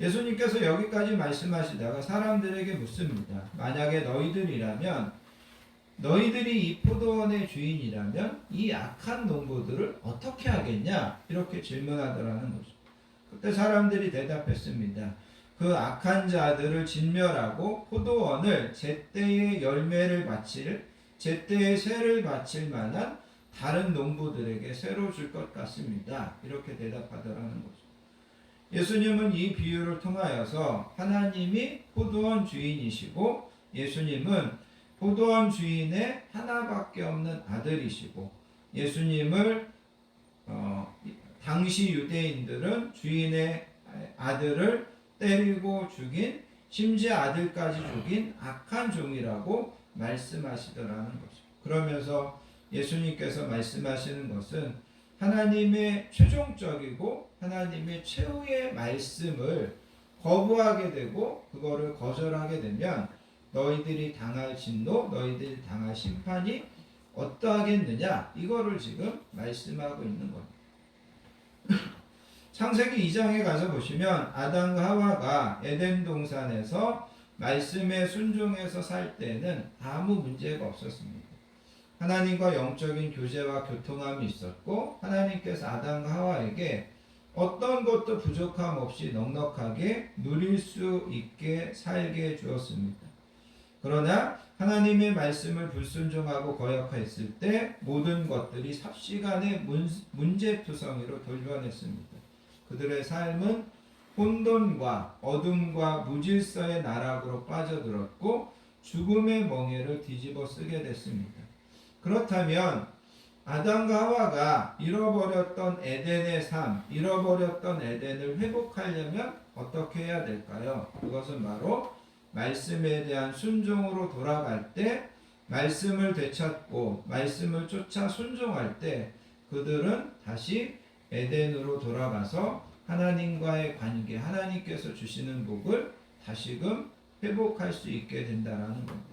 예수님께서 여기까지 말씀하시다가 사람들에게 묻습니다. 만약에 너희들이 이 포도원의 주인이라면 이 악한 농부들을 어떻게 하겠냐? 이렇게 질문하더라는 거죠. 그때 사람들이 대답했습니다. 그 악한 자들을 진멸하고 포도원을 제때에 열매를 바칠, 제때에 세를 바칠 만한 다른 농부들에게 새로 줄 것 같습니다. 이렇게 대답하더라는 거죠. 예수님은 이 비유를 통하여서 하나님이 포도원 주인이시고 예수님은 포도원 주인의 하나밖에 없는 아들이시고 예수님을 당시 유대인들은 주인의 아들을 때리고 죽인 심지어 아들까지 죽인 악한 종이라고 말씀하시더라는 거죠. 그러면서 예수님께서 말씀하시는 것은 하나님의 최종적이고 하나님의 최후의 말씀을 거부하게 되고 그거를 거절하게 되면 너희들이 당할 진노, 너희들이 당할 심판이 어떠하겠느냐 이거를 지금 말씀하고 있는 겁니다. 창세기 2장에 가서 보시면 아담과 하와가 에덴 동산에서 말씀에 순종해서 살 때는 아무 문제가 없었습니다. 하나님과 영적인 교제와 교통함이 있었고 하나님께서 아담과 하와에게 어떤 것도 부족함 없이 넉넉하게 누릴 수 있게 살게 해 주었습니다. 그러나 하나님의 말씀을 불순종하고 거역했을 때 모든 것들이 삽시간에 문제투성이로 돌변했습니다. 그들의 삶은 혼돈과 어둠과 무질서의 나락으로 빠져들었고 죽음의 멍에를 뒤집어 쓰게 됐습니다. 그렇다면 아담과 하와가 잃어버렸던 에덴의 삶, 잃어버렸던 에덴을 회복하려면 어떻게 해야 될까요? 그것은 바로 말씀에 대한 순종으로 돌아갈 때, 말씀을 되찾고 말씀을 쫓아 순종할 때 그들은 다시 에덴으로 돌아가서 하나님과의 관계, 하나님께서 주시는 복을 다시금 회복할 수 있게 된다는 겁니다.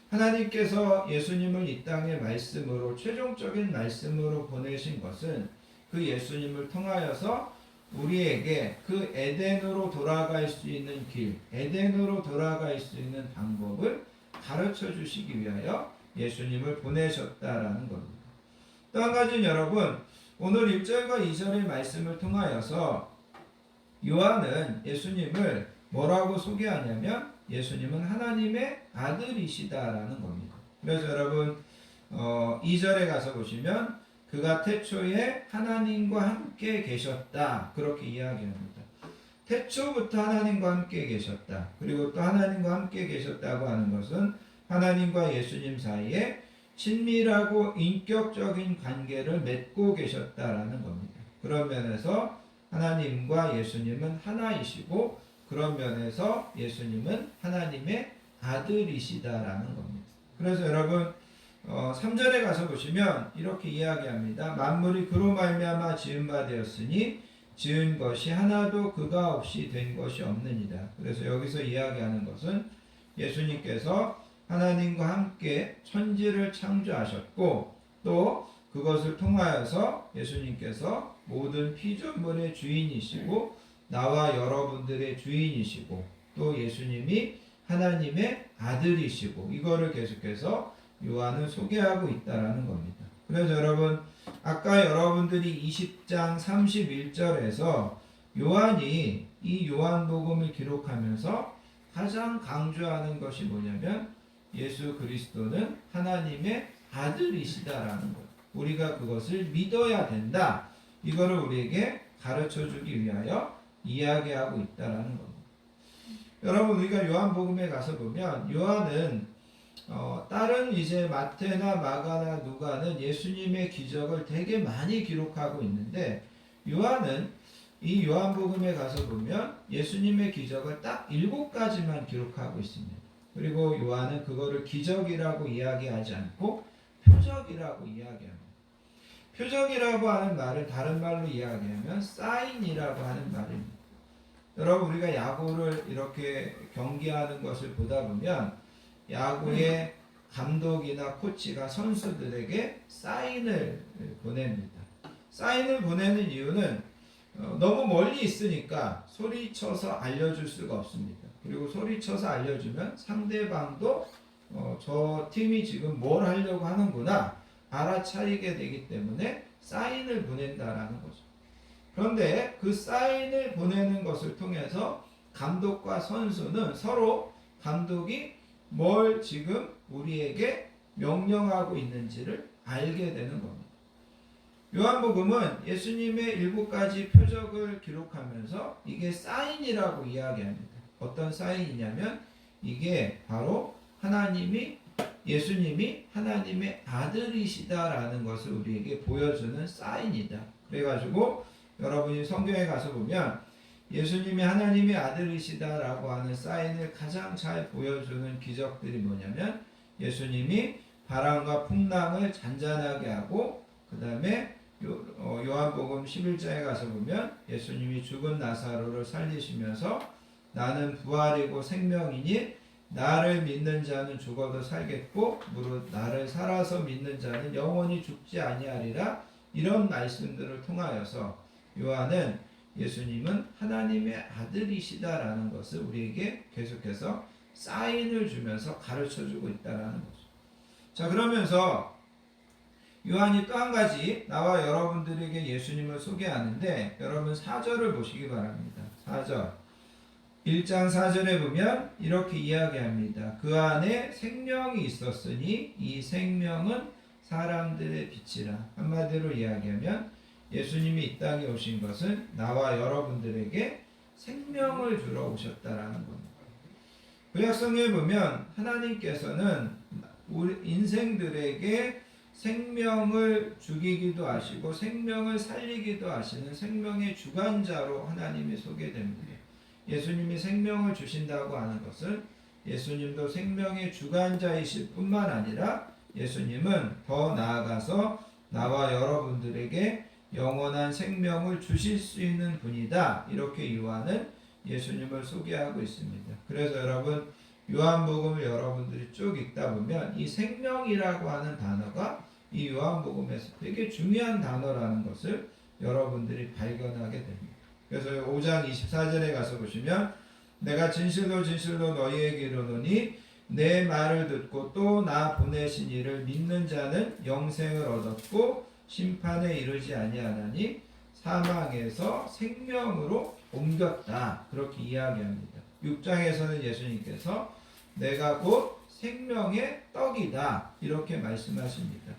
하나님께서 예수님을 이 땅의 말씀으로 최종적인 말씀으로 보내신 것은 그 예수님을 통하여서 우리에게 그 에덴으로 돌아갈 수 있는 길, 에덴으로 돌아갈 수 있는 방법을 가르쳐 주시기 위하여 예수님을 보내셨다라는 겁니다. 또 한 가지는 여러분, 오늘 1절과 2절의 말씀을 통하여서 요한은 예수님을 뭐라고 소개하냐면 예수님은 하나님의 아들이시다라는 겁니다. 그래서 여러분 2절에 가서 보시면 그가 태초에 하나님과 함께 계셨다. 그렇게 이야기합니다. 태초부터 하나님과 함께 계셨다. 그리고 또 하나님과 함께 계셨다고 하는 것은 하나님과 예수님 사이에 친밀하고 인격적인 관계를 맺고 계셨다라는 겁니다. 그런 면에서 하나님과 예수님은 하나이시고 그런 면에서 예수님은 하나님의 아들이시다라는 겁니다. 그래서 여러분 3절에 가서 보시면 이렇게 이야기합니다. 만물이 그로 말미암아 지은 바 되었으니 지은 것이 하나도 그가 없이 된 것이 없느니라. 그래서 여기서 이야기하는 것은 예수님께서 하나님과 함께 천지를 창조하셨고 또 그것을 통하여서 예수님께서 모든 피조물의 주인이시고 나와 여러분들의 주인이시고 또 예수님이 하나님의 아들이시고 이거를 계속해서 요한은 소개하고 있다라는 겁니다. 그래서 여러분 아까 여러분들이 20장 31절에서 요한이 이 요한복음을 기록하면서 가장 강조하는 것이 뭐냐면 예수 그리스도는 하나님의 아들이시다라는 것. 우리가 그것을 믿어야 된다. 이거를 우리에게 가르쳐 주기 위하여 이야기하고 있다라는 겁니다. 여러분 우리가 요한복음에 가서 보면 요한은 다른 이제 마태나 마가나 누가는 예수님의 기적을 되게 많이 기록하고 있는데 요한은 이 요한복음에 가서 보면 예수님의 기적을 딱 7가지만 기록하고 있습니다. 그리고 요한은 그거를 기적이라고 이야기하지 않고 표적이라고 이야기합니다. 표적이라고 하는 말을 다른 말로 이야기하면 사인이라고 하는 말입니다. 여러분 우리가 야구를 이렇게 경기하는 것을 보다 보면 야구의 감독이나 코치가 선수들에게 사인을 보냅니다. 사인을 보내는 이유는 너무 멀리 있으니까 소리쳐서 알려줄 수가 없습니다. 그리고 소리쳐서 알려주면 상대방도 저 팀이 지금 뭘 하려고 하는구나 알아차리게 되기 때문에 사인을 보낸다라는 거죠. 그런데 그 사인을 보내는 것을 통해서 감독과 선수는 서로 감독이 뭘 지금 우리에게 명령하고 있는지를 알게 되는 겁니다. 요한복음은 예수님의 7가지 표적을 기록하면서 이게 사인이라고 이야기합니다. 어떤 사인이냐면 이게 바로 예수님이 하나님의 아들이시다라는 것을 우리에게 보여주는 사인이다. 그래가지고 여러분이 성경에 가서 보면 예수님이 하나님의 아들이시다라고 하는 사인을 가장 잘 보여주는 기적들이 뭐냐면 예수님이 바람과 풍랑을 잔잔하게 하고 그 다음에 요한복음 11장에 가서 보면 예수님이 죽은 나사로를 살리시면서 나는 부활이고 생명이니 나를 믿는 자는 죽어도 살겠고 무릇 나를 살아서 믿는 자는 영원히 죽지 아니하리라. 이런 말씀들을 통하여서 요한은 예수님은 하나님의 아들이시다라는 것을 우리에게 계속해서 사인을 주면서 가르쳐주고 있다라는 거죠. 자, 그러면서 요한이 또 한 가지 나와 여러분들에게 예수님을 소개하는데 여러분 4절을 보시기 바랍니다. 4절 1장 4절에 보면 이렇게 이야기합니다. 그 안에 생명이 있었으니 이 생명은 사람들의 빛이라. 한마디로 이야기하면 예수님이 이 땅에 오신 것은 나와 여러분들에게 생명을 주러 오셨다라는 겁니다. 구약성경에 보면 하나님께서는 우리 인생들에게 생명을 죽이기도 하시고 생명을 살리기도 하시는 생명의 주관자로 하나님이 소개됩니다. 예수님이 생명을 주신다고 하는 것은 예수님도 생명의 주관자이실 뿐만 아니라 예수님은 더 나아가서 나와 여러분들에게 영원한 생명을 주실 수 있는 분이다. 이렇게 요한은 예수님을 소개하고 있습니다. 그래서 여러분 요한복음을 여러분들이 쭉 읽다 보면 이 생명이라고 하는 단어가 이 요한복음에서 되게 중요한 단어라는 것을 여러분들이 발견하게 됩니다. 그래서 5장 24절에 가서 보시면 내가 진실로 진실로 너희에게 이르노니 내 말을 듣고 또 나 보내신 이를 믿는 자는 영생을 얻었고 심판에 이르지 아니하나니 사망에서 생명으로 옮겼다. 그렇게 이야기합니다. 6장에서는 예수님께서 내가 곧 생명의 떡이다. 이렇게 말씀하십니다.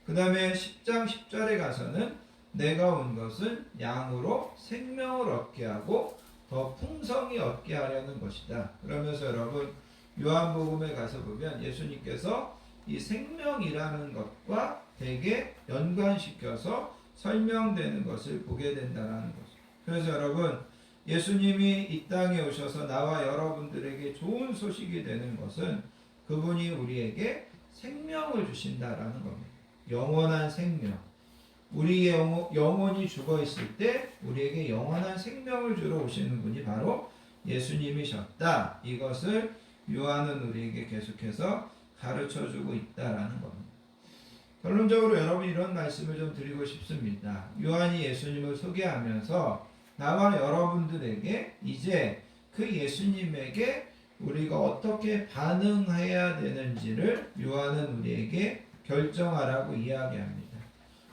그 다음에 10장 10절에 가서는 내가 온 것은 양으로 생명을 얻게 하고 더 풍성히 얻게 하려는 것이다. 그러면서 여러분 요한복음에 가서 보면 예수님께서 이 생명이라는 것과 되게 연관시켜서 설명되는 것을 보게 된다는 것입니다. 그래서 여러분 예수님이 이 땅에 오셔서 나와 여러분들에게 좋은 소식이 되는 것은 그분이 우리에게 생명을 주신다라는 겁니다. 영원한 생명. 우리의 영혼이 죽어 있을 때 우리에게 영원한 생명을 주러 오시는 분이 바로 예수님이셨다. 이것을 요한은 우리에게 계속해서 가르쳐주고 있다라는 겁니다. 결론적으로 여러분 이런 말씀을 좀 드리고 싶습니다. 요한이 예수님을 소개하면서 나와 여러분들에게 이제 그 예수님에게 우리가 어떻게 반응해야 되는지를 요한은 우리에게 결정하라고 이야기합니다.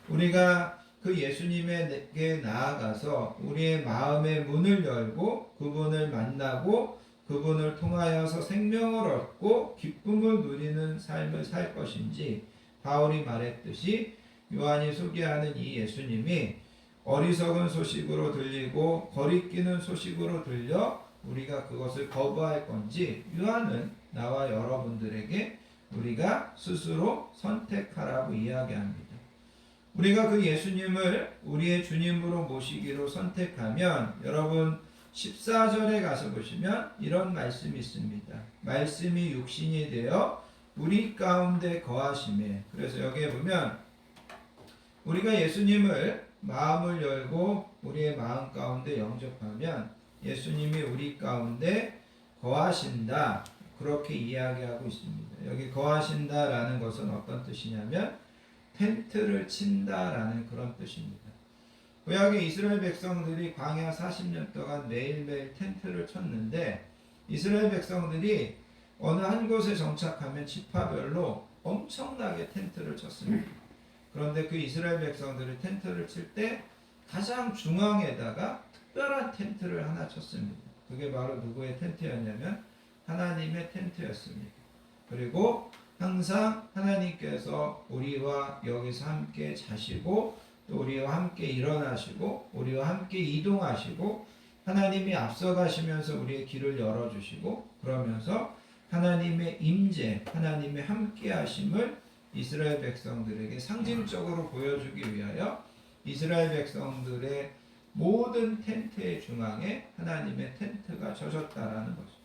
우리가 그 예수님에게 나아가서 우리의 마음의 문을 열고 그분을 만나고 그분을 통하여서 생명을 얻고 기쁨을 누리는 삶을 살 것인지, 바울이 말했듯이 요한이 소개하는 이 예수님이 어리석은 소식으로 들리고 거리끼는 소식으로 들려 우리가 그것을 거부할 건지, 요한은 나와 여러분들에게 우리가 스스로 선택하라고 이야기합니다. 우리가 그 예수님을 우리의 주님으로 모시기로 선택하면 여러분 14절에 가서 보시면 이런 말씀이 있습니다. 말씀이 육신이 되어 우리 가운데 거하심에. 그래서 여기에 보면 우리가 예수님을 마음을 열고 우리의 마음 가운데 영접하면 예수님이 우리 가운데 거하신다. 그렇게 이야기하고 있습니다. 여기 거하신다라는 것은 어떤 뜻이냐면 텐트를 친다라는 그런 뜻입니다. 구약의 이스라엘 백성들이 광야 40년 동안 매일매일 텐트를 쳤는데 이스라엘 백성들이 어느 한 곳에 정착하면 지파별로 엄청나게 텐트를 쳤습니다. 그런데 그 이스라엘 백성들이 텐트를 칠 때 가장 중앙에다가 특별한 텐트를 하나 쳤습니다. 그게 바로 누구의 텐트였냐면 하나님의 텐트였습니다. 그리고 항상 하나님께서 우리와 여기서 함께 자시고 또 우리와 함께 일어나시고 우리와 함께 이동하시고 하나님이 앞서가시면서 우리의 길을 열어주시고 그러면서 하나님의 임재, 하나님의 함께 하심을 이스라엘 백성들에게 상징적으로 보여주기 위하여 이스라엘 백성들의 모든 텐트의 중앙에 하나님의 텐트가 져졌다라는 거죠.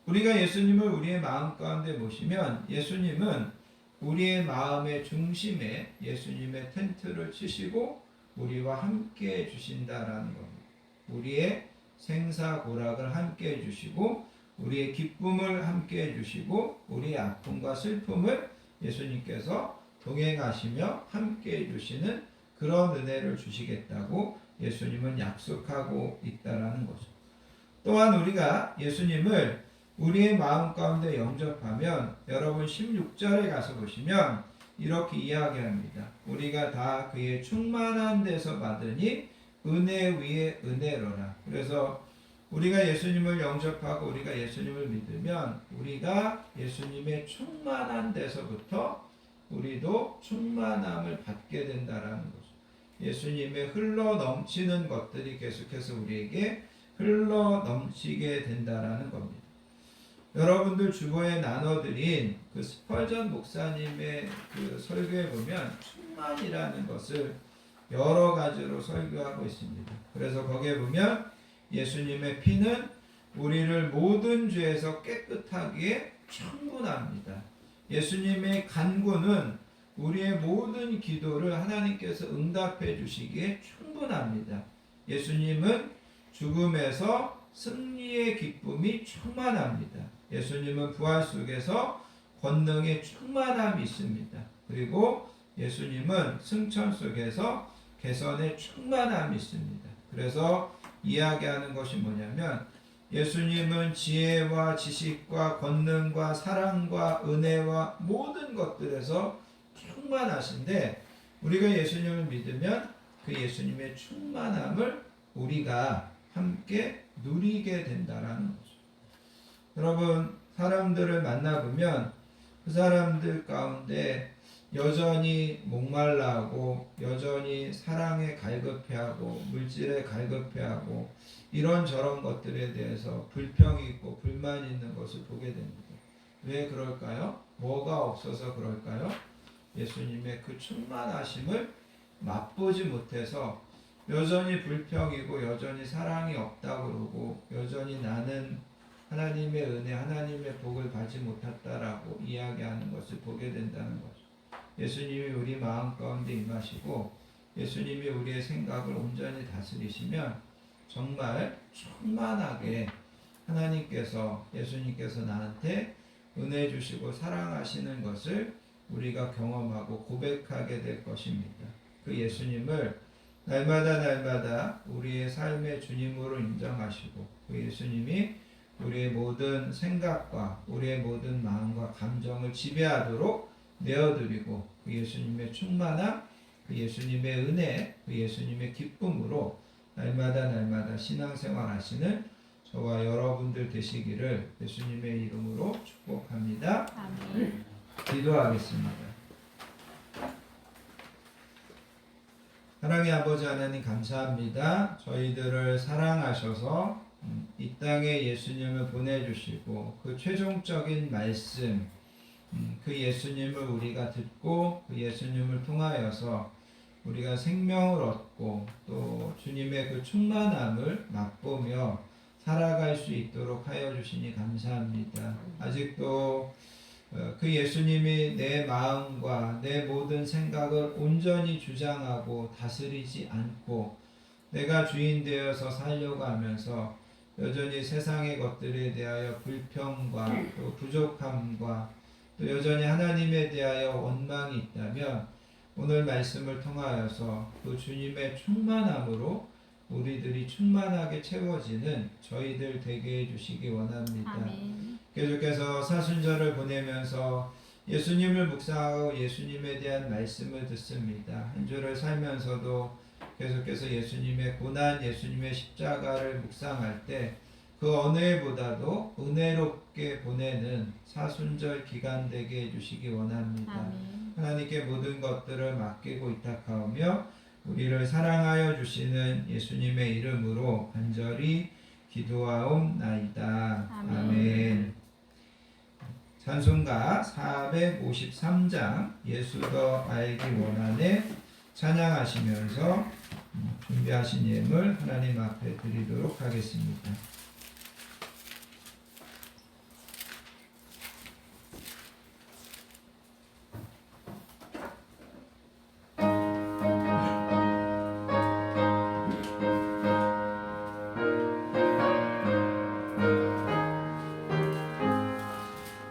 우리가 예수님을 우리의 마음 가운데 모시면 예수님은 우리의 마음의 중심에 예수님의 텐트를 치시고 우리와 함께 해주신다라는 겁니다. 우리의 생사고락을 함께 해주시고 우리의 기쁨을 함께 해주시고 우리의 아픔과 슬픔을 예수님께서 동행하시며 함께 해주시는 그런 은혜를 주시겠다고 예수님은 약속하고 있다라는 거죠. 또한 우리가 예수님을 우리의 마음 가운데 영접하면 여러분 16절에 가서 보시면 이렇게 이야기합니다. 우리가 다 그의 충만한 데서 받으니 은혜 위에 은혜로라. 그래서 우리가 예수님을 영접하고 우리가 예수님을 믿으면 우리가 예수님의 충만한 데서부터 우리도 충만함을 받게 된다라는 거죠. 예수님의 흘러 넘치는 것들이 계속해서 우리에게 흘러 넘치게 된다라는 겁니다. 여러분들 주보에 나눠드린 그 스펄전 목사님의 그 설교에 보면 충만이라는 것을 여러 가지로 설교하고 있습니다. 그래서 거기에 보면 예수님의 피는 우리를 모든 죄에서 깨끗하게 충분합니다. 예수님의 간구는 우리의 모든 기도를 하나님께서 응답해 주시기에 충분합니다. 예수님은 죽음에서 승리의 기쁨이 충만합니다. 예수님은 부활 속에서 권능의 충만함이 있습니다. 그리고 예수님은 승천 속에서 개선의 충만함이 있습니다. 그래서 이야기하는 것이 뭐냐면 예수님은 지혜와 지식과 권능과 사랑과 은혜와 모든 것들에서 충만하신데 우리가 예수님을 믿으면 그 예수님의 충만함을 우리가 함께 누리게 된다라는 거죠. 여러분 사람들을 만나보면 그 사람들 가운데 여전히 목말라하고 여전히 사랑에 갈급해하고 물질에 갈급해하고 이런저런 것들에 대해서 불평이 있고 불만이 있는 것을 보게 됩니다. 왜 그럴까요? 뭐가 없어서 그럴까요? 예수님의 그 충만하심을 맛보지 못해서 여전히 불평이고 여전히 사랑이 없다고 그러고 여전히 나는 하나님의 은혜, 하나님의 복을 받지 못했다라고 이야기하는 것을 보게 된다는 거죠. 예수님이 우리 마음 가운데 임하시고 예수님이 우리의 생각을 온전히 다스리시면 정말 충만하게 하나님께서 예수님께서 나한테 은혜 주시고 사랑하시는 것을 우리가 경험하고 고백하게 될 것입니다. 그 예수님을 날마다 우리의 삶의 주님으로 인정하시고 그 예수님이 우리의 모든 생각과 우리의 모든 마음과 감정을 지배하도록 내어드리고 그 예수님의 충만함, 그 예수님의 은혜, 그 예수님의 기쁨으로 날마다 신앙생활 하시는 저와 여러분들 되시기를 예수님의 이름으로 축복합니다. 아멘. 기도하겠습니다. 사랑의 아버지 하나님 감사합니다. 저희들을 사랑하셔서 이 땅에 예수님을 보내주시고 그 최종적인 말씀 그 예수님을 우리가 듣고 그 예수님을 통하여서 우리가 생명을 얻고 또 주님의 그 충만함을 맛보며 살아갈 수 있도록 하여 주시니 감사합니다. 아직도 그 예수님이 내 마음과 내 모든 생각을 온전히 주장하고 다스리지 않고 내가 주인 되어서 살려고 하면서 여전히 세상의 것들에 대하여 불평과 또 부족함과 또 여전히 하나님에 대하여 원망이 있다면 오늘 말씀을 통하여서 그 주님의 충만함으로 우리들이 충만하게 채워지는 저희들 되게 해주시기 원합니다. 아멘. 계속해서 사순절을 보내면서 예수님을 묵상하고 예수님에 대한 말씀을 듣습니다. 한 주를 살면서도 계속해서 예수님의 고난, 예수님의 십자가를 묵상할 때 그 어느 해보다도 은혜롭게 보내는 사순절 기간 되게 해주시기 원합니다. 아멘. 하나님께 모든 것들을 맡기고 위탁하오며 우리를 사랑하여 주시는 예수님의 이름으로 간절히 기도하옵나이다. 아멘. 아멘. 찬송가 453장 예수 더 알기 원하네 찬양하시면서 준비하신 예물 하나님 앞에 드리도록 하겠습니다.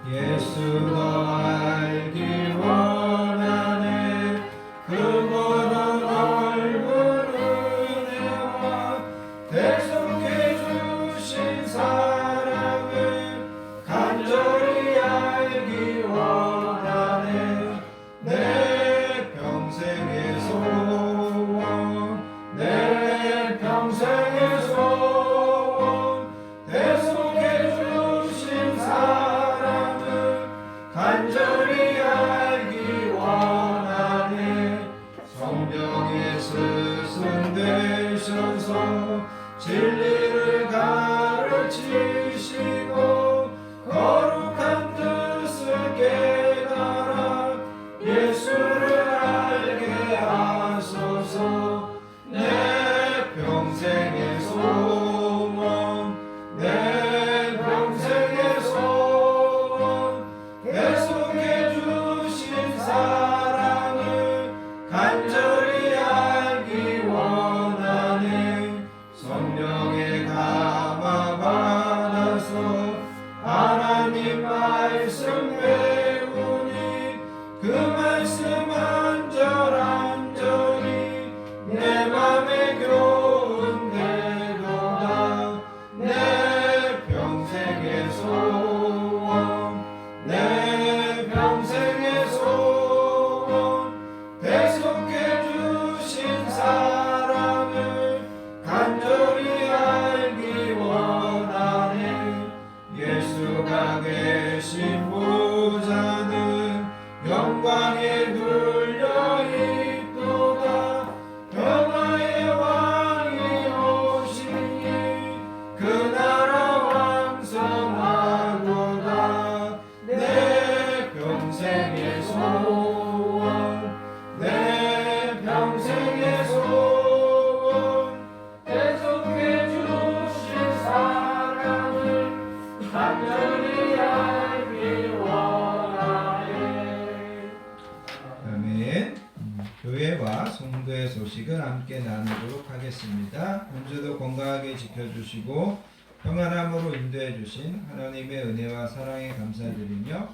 예수 더 알기 원하네 그보다 넓은 은혜와 대속해 주신 사랑을 간절히 알기 원하네 내 평생의 소원 내 평생의 소원 대속해 주신 사랑을 간절히 소식을 함께 나누도록 하겠습니다. 한 주도 건강하게 지켜주시고 평안함으로 인도해 주신 하나님의 은혜와 사랑에 감사드리며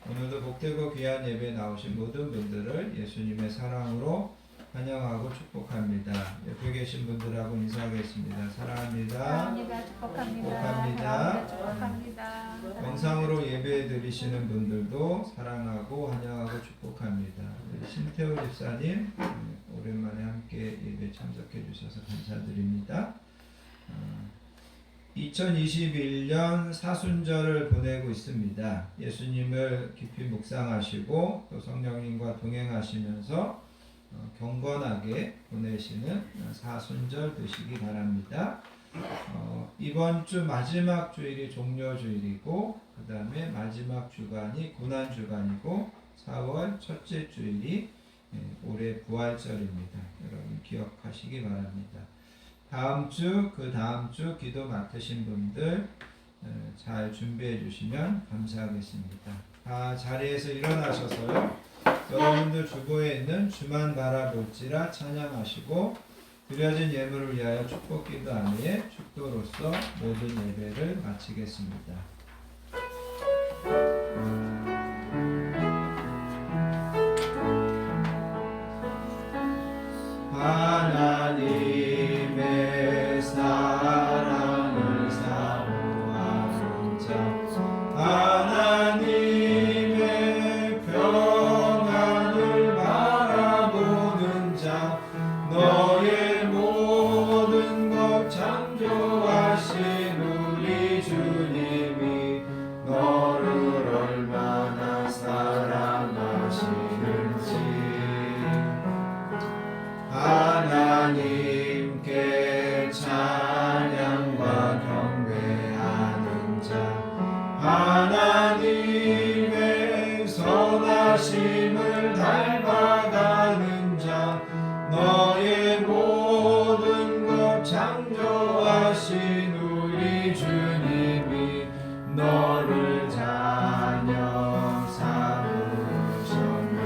오늘도 복되고 귀한 예배에 나오신 모든 분들을 예수님의 사랑으로 환영하고 축복합니다. 옆에 계신 분들하고 인사하겠습니다. 사랑합니다. 사랑합니다. 축복합니다. 축복합니다. 축복합니다. 영상으로 예배 드리시는 분들도 사랑하고 환영하고 축복합니다. 우리 신태호 집사님 오랜만에 함께 예배 참석해 주셔서 감사드립니다. 2021년 사순절을 보내고 있습니다. 예수님을 깊이 묵상하시고 또 성령님과 동행하시면서 경건하게 보내시는 사순절 되시기 바랍니다. 이번 주 마지막 주일이 종료주일이고 그 다음에 마지막 주간이 고난주간이고 4월 첫째 주일이 올해 부활절입니다. 여러분 기억하시기 바랍니다. 다음 주, 그 다음 주 기도 맡으신 분들 잘 준비해 주시면 감사하겠습니다. 다 자리에서 일어나셔서요. 여러분들 주보에 있는 주만 바라볼지라 찬양하시고 드려진 예물을 위하여 축복기도 안에 축도로서 모든 예배를 마치겠습니다. 하나님의 사랑을 사모하는 자 하나님의 평안을 바라보는 자 너의 모든 것 창조하신 우리 주님이 너를 얼마나 사랑하시는지 하나님께 찬양과 경배하는 자 하나님의 선하심을 닮아가는 자 너의 모든 것 창조하신 우리 주님이 너를 자녀 삼으셨네.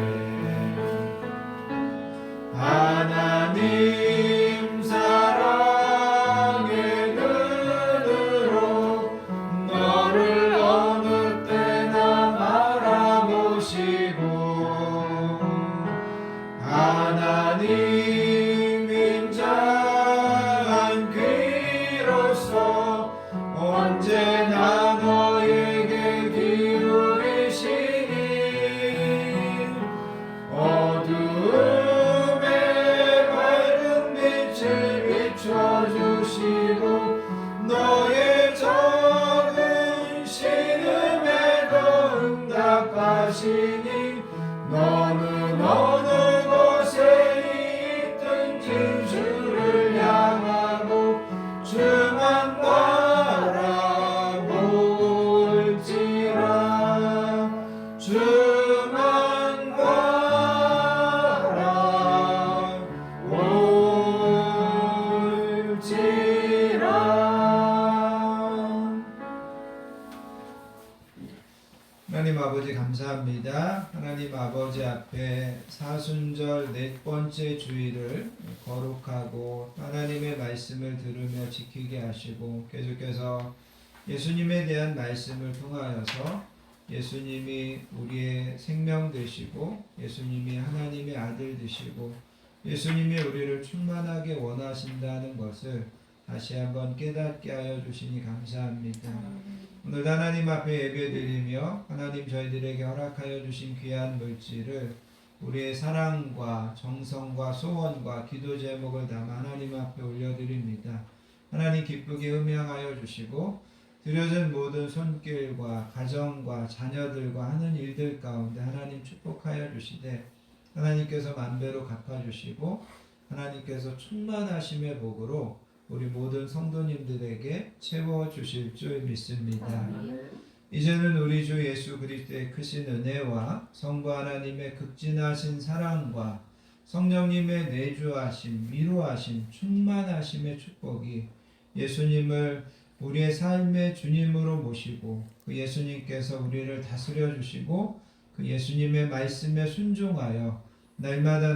하나님 사랑의 눈으로 너를 어느 때나 바라보시고 하나님 인자한 귀로서 언제나 너에게 기울이시니 어두움에 밝은 빛을 비춰주시고 너의 적은 신음에도 응답하시니 너는 어느 곳에 있든지 주를 향하고 주만 바라볼지라 주만 바라볼지라. 하나님 아버지 감사합니다. 하나님 아버지 앞에 사순절 넷 번째 주일을 거룩하고 하나님의 말씀을 들으며 지키게 하시고 계속해서 예수님에 대한 말씀을 통하여서 예수님이 우리의 생명 되시고 예수님이 하나님의 아들 되시고 예수님이 우리를 충만하게 원하신다는 것을 다시 한번 깨닫게 하여 주시니 감사합니다. 오늘 하나님 앞에 예배드리며 하나님 저희들에게 허락하여 주신 귀한 물질을 우리의 사랑과 정성과 소원과 기도 제목을 담아 하나님 앞에 올려드립니다. 하나님 기쁘게 음향하여 주시고 드려진 모든 손길과 가정과 자녀들과 하는 일들 가운데 하나님 축복하여 주시되 하나님께서 만배로 갚아주시고 하나님께서 충만하심의 복으로 우리 모든 성도님들에게 채워주실 줄 믿습니다. 이제는 우리 주 예수 그리스도의 크신 은혜와 성부 하나님의 극진하신 사랑과 성령님의 내주하심, 위로하심, 충만하심의 축복이 예수님을 우리의 삶의 주님으로 모시고 그 예수님께서 우리를 다스려 주시고 그 예수님의 말씀에 순종하여 날마다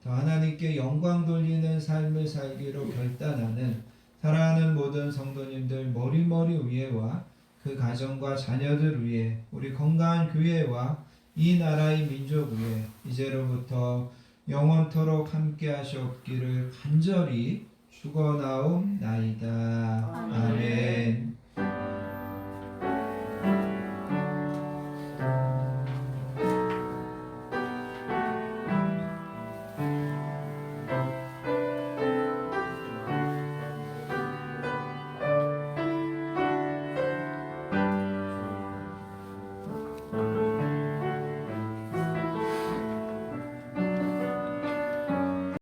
더 하나님께 영광 돌리는 삶을 살기로 결단하는 사랑하는 모든 성도님들 머리머리 위에와 그 가정과 자녀들 위에 우리 건강한 교회와 이 나라의 민족 위에 이제로부터 영원토록 함께 하시옵기를 간절히 축원하옵나이다.